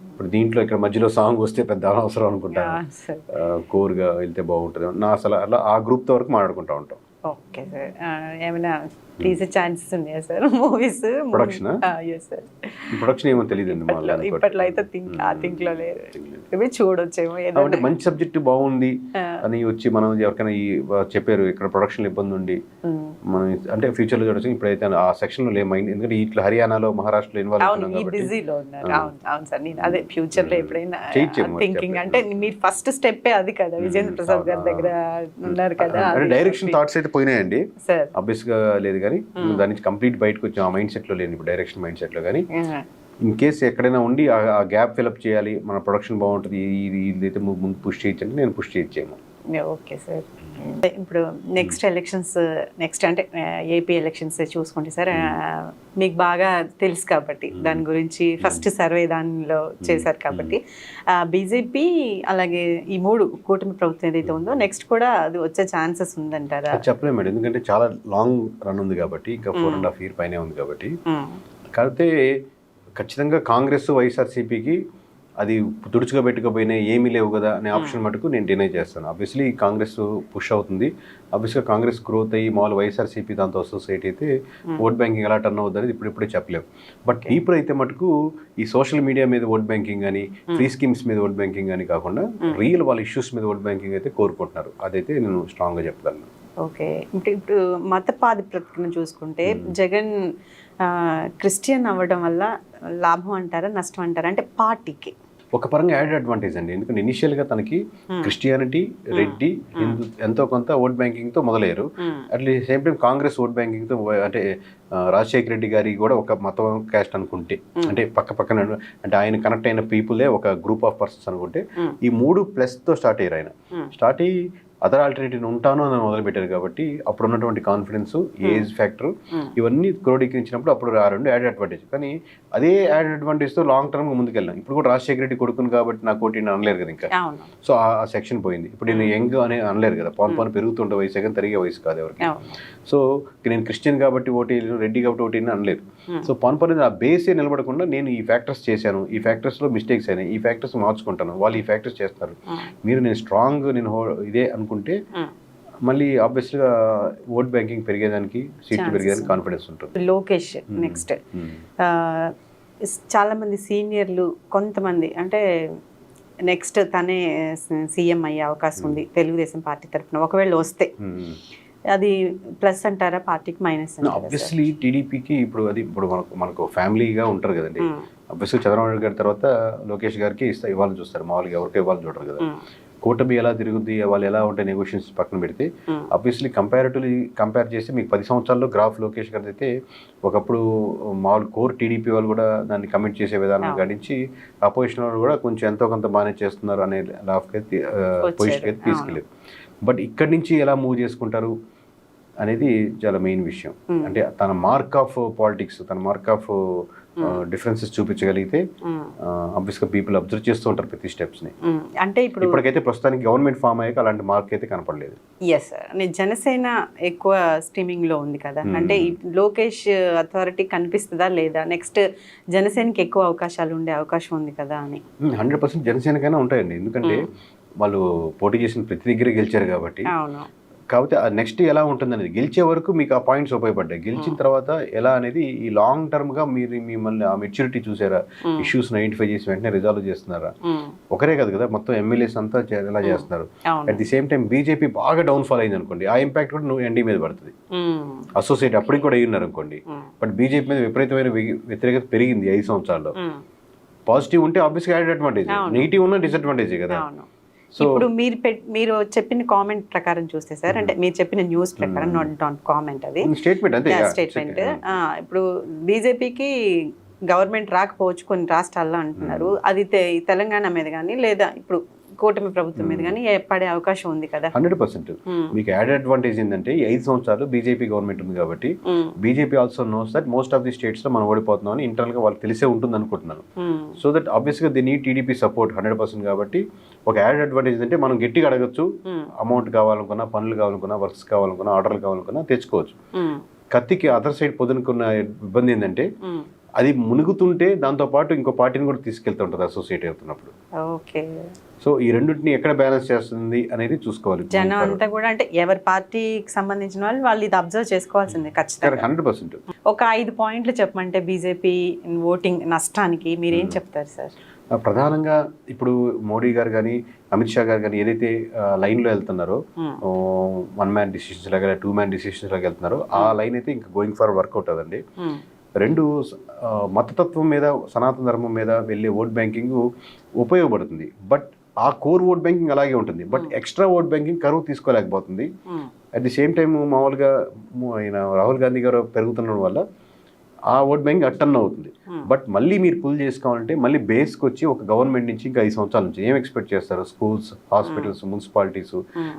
ఇప్పుడు దీంట్లో ఇక్కడ మధ్యలో సాంగ్ వస్తే పెద్ద అనవసరం అనుకుంటాను, కోర్గా వెళ్తే బాగుంటుంది. నా అసలు అలా ఆ గ్రూప్తో వరకు మాట్లాడుకుంటూ ఉంటాం. ఓకే సార్, ఏమైనా తీసే ఛాన్సెస్ ఉన్నాయా సార్ మూవీస్? Production ఆ? Yes sir. ప్రొడక్షన్ ఏమో తెలియదండి ఇప్పట్లో అయితే థింక్ లో లేదు. ఇవి చూడొచ్చేమో ఏదో కాబట్టి మంచి సబ్జెక్ట్ బాగుంది అని వచ్చి మనం ఎవరికైనా ఈ చెప్పారు ఇక్కడ ప్రొడక్షన్ ఇబ్బంది ఉండి మనం అంటే ఫ్యూచర్ లో చూడొచ్చు. ఇప్పుడైతే ఆ సెక్షన్ లో లేమైంది, ఎందుకంటే ఇట్లా హర్యానాలో మహారాష్ట్రలో ఇన్వాల్వ్ అవును అవుతున్నాం ఈ కాబట్టి బిజీలో ఉన్నారు. అవును సార్. నేను అదే ఫ్యూచర్ లో ఎప్పుడైనా చేయొచ్చేమో థింకింగ్ అంటే మీరు ఫస్ట్ స్టెప్ అది కదా, విజేంద్ర ప్రసాద్ గారి దగ్గర ఉన్నారు కదా. అంటే డైరెక్షన్ థాట్స్ అయితే పోయినాయండి సార్ ఆబ్వియస్ గా లేదు, కానీ దాని నుంచి కంప్లీట్ బయటకు వచ్చాం. ఆ మైండ్ సెట్ లో లేని ఇప్పుడు డైరెక్షన్ మైండ్ సెట్ లో, కానీ ఇన్ కేస్ ఎక్కడైనా ఉండి ఆ గ్యాప్ ఫిల్అప్ చేయాలి, మన ప్రొడక్షన్ బాగుంటుంది, ఇది అయితే ముందు పుష్ చేయొచ్చంటే నేను పుష్ చేయొచ్చేమో. Okay sir. ఇప్పుడు నెక్స్ట్ ఎలక్షన్స్ అంటే ఏపీ ఎలక్షన్స్ చూసుకుంటే సార్ మీకు బాగా తెలుసు కాబట్టి దాని గురించి ఫస్ట్ సర్వే దానిలో చేశారు కాబట్టి బీజేపీ అలాగే ఈ 3 కూటమి ప్రభుత్వం ఏదైతే ఉందో నెక్స్ట్ కూడా అది వచ్చే ఛాన్సెస్ ఉందంటారా? చెప్పలేము మేడం, ఎందుకంటే చాలా లాంగ్ రన్ ఉంది కాబట్టి, ఇంకా 4.5 years పైనే ఉంది కాబట్టి. కాకపోతే ఖచ్చితంగా కాంగ్రెస్ వైఎస్ఆర్సీపీకి అది తుడుచుగా పెట్టుకోపోయినా ఏమీ లేవు కదా అనే ఆప్షన్ మటుకు నేను డినై చేస్తాను. ఆబ్వియస్లీ కాంగ్రెస్ పుష్ అవుతుంది, ఆబ్వియస్గా కాంగ్రెస్ గ్రోత్ అయ్యి మామూలు వైఎస్ఆర్సీపీ దాంతో సొసైటీ అయితే ఓట్ బ్యాంకింగ్ ఎలా టర్న్ అవుతుంది అనేది ఇప్పుడే చెప్పలేము. బట్ పీపుల్ అయితే మటుకు ఈ సోషల్ మీడియా మీద ఓట్ బ్యాంకింగ్ కానీ ఫ్రీ స్కీమ్స్ మీద ఓట్ బ్యాంకింగ్ కానీ కాకుండా రియల్ వాళ్ళ ఇష్యూస్ మీద ఓట్ బ్యాంకింగ్ అయితే కోరుకుంటున్నారు. అదైతే నేను స్ట్రాంగ్గా చెప్పగలను. ఓకే. ఇప్పుడు మత ప్రాతిపదికన చూసుకుంటే జగన్ క్రిస్టియన్ అవ్వడం వల్ల లాభం అంటారా నష్టం అంటారా? అంటే పార్టీకి ఒక పరంగా యాడెడ్ అడ్వాంటేజ్ అండి, ఎందుకంటే ఇనిషియల్గా తనకి క్రిస్టియానిటీ, రెడ్డి, హిందూ ఎంతో కొంత ఓట్ బ్యాంకింగ్తో మొదలయ్యారు. అట్లీ సేమ్ టైం కాంగ్రెస్ ఓట్ బ్యాంకింగ్తో అంటే రాజశేఖర రెడ్డి గారి కూడా ఒక మతం క్యాస్ట్ అనుకుంటే, అంటే పక్కన అంటే ఆయన కనెక్ట్ అయిన పీపులే ఒక గ్రూప్ ఆఫ్ పర్సన్స్ అనుకుంటే ఈ 3+ స్టార్ట్ అయ్యారు. ఆయన స్టార్ట్ అయ్యి అదర్ ఆల్టర్నేటివ్ ఉంటాను అని మొదలుపెట్టారు కాబట్టి అప్పుడు ఉన్నటువంటి కాన్ఫిడెన్స్, ఏజ్ ఫ్యాక్టర్ ఇవన్నీ క్రోడీకరించినప్పుడు అప్పుడు ఆ 2 యాడెడ్ అడ్వాంటేజ్. కానీ అదే యాడెడ్ అడ్వాంటేజ్తో లాంగ్ టర్మ్గా ముందుకెళ్ళాం. ఇప్పుడు కూడా రాజశేఖర రెడ్డి కొడుకుని కాబట్టి నాకు ఓటు అనలేరు కదా ఇంకా. సో ఆ సెక్షన్ పోయింది. ఇప్పుడు నేను యంగ్ అని అనలేరు కదా, పవన్ పెరుగుతుంటే వయసు కానీ తరిగే వయసు కాదు ఎవరికి. సో నేను క్రిస్టియన్ కాబట్టి ఓటు, రెడ్డి కాబట్టి ఓటు అనలేరు. సో పవన్ ఆ బేసే నిలబడకుండా నేను ఈ ఫ్యాక్టర్స్ చేశాను, ఈ ఫ్యాక్టర్స్లో మిస్టేక్స్ అయినాయి, ఈ ఫ్యాక్టర్స్ మార్చుకుంటాను, వాళ్ళు ఈ ఫ్యాక్టర్స్ చేస్తారు, మీరు నేను స్ట్రాంగ్ నేను ఇదే అనుకుంటే మళ్ళీ ఆబ్వియస్గా ఓట్ బ్యాంకింగ్ పెరిగేదానికి, సీట్లు పెరిగేదానికి కాన్ఫిడెన్స్ ఉంటుంది. లోకేష్ నెక్స్ట్ చాలా మంది సీనియర్లు కొంతమంది అంటే నెక్స్ట్ తనే సీఎం అయ్యే అవకాశం ఉంది తెలుగుదేశం పార్టీ తరఫున ఒకవేళ వస్తే, అది ప్లస్ అంటారా పార్టీకి మైనస్? ఆబ్వియస్లీ టీడీపీకి ఇప్పుడు మనకు ఫ్యామిలీగా ఉంటారు కదండి. ఆబ్వియస్లీ చంద్రబాబు నాయుడు గారి తర్వాత లోకేష్ గారికి ఇవ్వాలని చూస్తారు, మామూలుగా ఎవరికి ఇవ్వాలని చూడరు కదా. కూటమి ఎలా తిరుగుద్ది, వాళ్ళు ఎలా ఉంటాయి నెగోషియేషన్స్ పక్కన పెడితే ఆబ్వియస్లీ కంపేర్ చేస్తే మీకు 10 సంవత్సరాల్లో గ్రాఫ్ లోకేష్ గారి అయితే ఒకప్పుడు మామూలు కోర్ టీడీపీ వాళ్ళు కూడా దాన్ని కమిట్ చేసే విధానం గడించి అపోజిషన్ వాళ్ళు కూడా కొంచెం ఎంతో కొంత బాగానే చేస్తున్నారు అనే పొజిషన్కి అయితే తీసుకెళ్ళారు. బట్ ఇక్కడి నుంచి ఎలా మూవ్ చేసుకుంటారు అనేది చాలా మెయిన్ విషయం. అంటే తన మార్క్ ఆఫ్ పాలిటిక్స్, తన మార్క్ ఆఫ్ డిఫరెన్సెస్ చూపించగలిగితే ఆబ్వియస్గా పీపుల్ అబ్జర్వ్ చేస్తూ ఉంటారు ప్రతి స్టెప్స్ని. అంటే ఇప్పటికైతే ప్రస్తుతానికి గవర్నమెంట్ ఫామ్ అయ్యాక అలాంటి మార్క్ అయితే కనపడలేదు. ఎస్ జనసేన ఎక్కువ స్ట్రీమింగ్లో ఉంది కదా, అంటే లోకేష్ అథారిటీ కనిపిస్తుందా లేదా, నెక్స్ట్ జనసేనకి ఎక్కువ అవకాశాలు ఉండే అవకాశం ఉంది కదా అని? 100% జనసేనకైనా ఉంటాయండి, ఎందుకంటే వాళ్ళు పోటీ చేసిన ప్రతి దగ్గర గెలిచారు కాబట్టి. కాకపోతే నెక్స్ట్ ఎలా ఉంటుంది అనేది గెలిచే వరకు మీకు ఆ పాయింట్స్ ఉపయోగపడ్డాయి. గెలిచిన తర్వాత ఎలా అనేది ఈ లాంగ్ టర్మ్గా మిమ్మల్ని ఆ మెచ్యూరిటీ చూసారా, ఇష్యూస్ని ఐడెంటిఫై చేసి వెంటనే రిజాల్వ్ చేస్తున్నారా? ఒకరే కాదు కదా, మొత్తం ఎమ్మెల్యేస్ అంతా ఎలా చేస్తున్నారు. At the same time BJP బాగా డౌన్ఫాల్ అయింది అనుకోండి, ఆ ఇంపాక్ట్ కూడా ఎన్డీ మీద పడుతుంది. అసోసియేట్ అప్పటికి కూడా అయ్యున్నారు అనుకోండి, బట్ బీజేపీ మీద విపరీతమైన వ్యతిరేకత పెరిగింది 5 సంవత్సరాల్లో. పాజిటివ్ ఉంటే ఆబ్వియస్గా యాడెడ్ అడ్వాంటేజ్, నెగిటివ్ ఉన్న డిసడ్వాంటేజ్ కదా. ఇప్పుడు మీరు చెప్పిన కామెంట్ ప్రకారం చూస్తే సార్, అంటే మీరు చెప్పిన న్యూస్ ప్రకారం, నాట్ కామెంట్, అది స్టేట్మెంట్. ఇప్పుడు బీజేపీకి గవర్నమెంట్ రాకపోవచ్చు కొన్ని రాష్ట్రాల్లో అంటున్నారు, అది తెలంగాణ మీద కానీ లేదా ఇప్పుడు కూటమి ప్రభుత్వం మీద కానీ పడే అవకాశం ఉంది కదా? 100%. మీకు యాడెడ్ అడ్వాంటేజ్ ఏంటంటే ఈ 5 సంవత్సరాలు బీజేపీ గవర్నమెంట్ ఉంది కాబట్టి BJP also knows that most of the states లో మనం ఓడిపోతున్నాం అని ఇంటర్నల్ గా వాళ్ళకి తెలిసే ఉంటుంది అనుకుంటున్నాను. సో దట్ ఆబ్వియస్గా ది నీడ్ టీడీపీ సపోర్ట్ 100% కాబట్టి ఒక యాడెడ్ అడ్వాంటేజ్ అంటే మనం గట్టిగా అడగచ్చు, అమౌంట్ కావాలనుకున్నా, పనులు కావాలనుకున్నా, వర్క్స్ కావాలనుకున్నా, ఆర్డర్లు కావాలనుకున్నా తెచ్చుకోవచ్చు. కత్తికి అదర్ సైడ్ పొద్దునుకున్న ఇబ్బంది ఏంటంటే అది మునుగుతుంటే దాంతోపాటు ఇంకో పార్టీని కూడా తీసుకెళ్తుంటుంది అసోసియేట్ అవుతున్నప్పుడు. ఓకే. సో ఈ రెండింటిని ఎక్కడ బ్యాలెన్స్ చేస్తుంది అనేది చూసుకోవాలి జనం అంతా కూడా, అంటే ఎవరి పార్టీకి సంబంధించిన వాళ్ళు ఇది అబ్జర్వ్ చేసుకోవాల్సిందే ఖచ్చితంగా. 100%. ఒక 5 పాయింట్లు చెప్పమంటే బీజేపీ ఓటింగ్ నష్టానికి మీరేం చెప్తారు సార్? ప్రధానంగా ఇప్పుడు మోడీ గారు కానీ అమిత్ షా గారు కానీ ఏదైతే లైన్లో వెళ్తున్నారో, 1 మ్యాన్ డిసిషన్స్ లాగా 2 మ్యాన్ డిసిషన్స్ లాగా వెళ్తున్నారో ఆ లైన్ అయితే ఇంకా గోయింగ్ ఫార్ వర్కౌట్ అవ్వదండి. 2 మతతత్వం మీద, సనాతన ధర్మం మీద వెళ్ళే ఓట్ బ్యాంకింగ్ ఉపయోగపడుతుంది. బట్ ఆ కోర్ ఓట్ బ్యాంకింగ్ అలాగే ఉంటుంది. బట్ ఎక్స్ట్రా ఓట్ బ్యాంకింగ్ కరువు తీసుకోలేకపోతుంది. అట్ ది సేమ్ టైం మామూలుగా రాహుల్ గాంధీ గారు పెరుగుతుండడం వల్ల ఆ ఓట్ బ్యాంక్ అటర్న్ అవుతుంది. బట్ మళ్ళీ మీరు పుల్ చేసుకోవాలంటే మళ్ళీ బేస్కి వచ్చి ఒక గవర్నమెంట్ నుంచి ఇంకా 5 సంవత్సరాల నుంచి ఏం ఎక్స్పెక్ట్ చేస్తారు? Schools, hospitals, municipalities,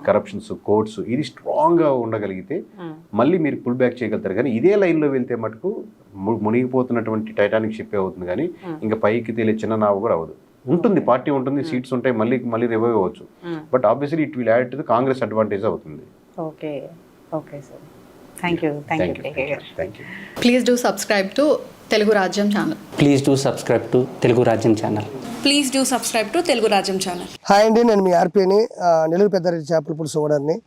corruptions, courts, ఇది స్ట్రాంగ్గా ఉండగలిగితే మళ్ళీ మీరు పుల్ బ్యాక్ చేయగలుగుతారు. కానీ ఇదే లైన్లో వెళ్తే మటుకు మునిగిపోతున్నటువంటి టైటానిక్ షిప్ అవుతుంది. కానీ ఇంకా పైకి తేలే చిన్న నావు కూడా అవ్వదు. ఉంటుంది, పార్టీ ఉంటుంది, సీట్స్ ఉంటాయి, మళ్ళీ రివైవ్ అవ్వచ్చు. But obviously it will add to the Congress advantage అవుతుంది. Okay. Okay sir, thank you. Please do subscribe to Telugu Rajyam channel. Please do subscribe to Telugu Rajyam channel. Please do subscribe to Telugu రాజ్యం ఛానల్. హాయ్ అండి, నేను మీ ఆర్పీని, నెల్లూరు పెద్దారెడ్డి చేపల పులుసు ఓనర్ని.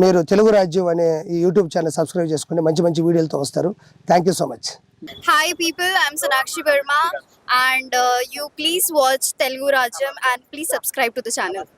మీరు తెలుగు రాజ్యం అనే ఈ యూట్యూబ్ ఛానల్ సబ్స్క్రైబ్ చేసుకుని మంచి మంచి వీడియోలతో వస్తారు. Thank you so much. Hi people, I'm Sonakshi Verma and you please watch Telugu Rajyam and please subscribe to the channel.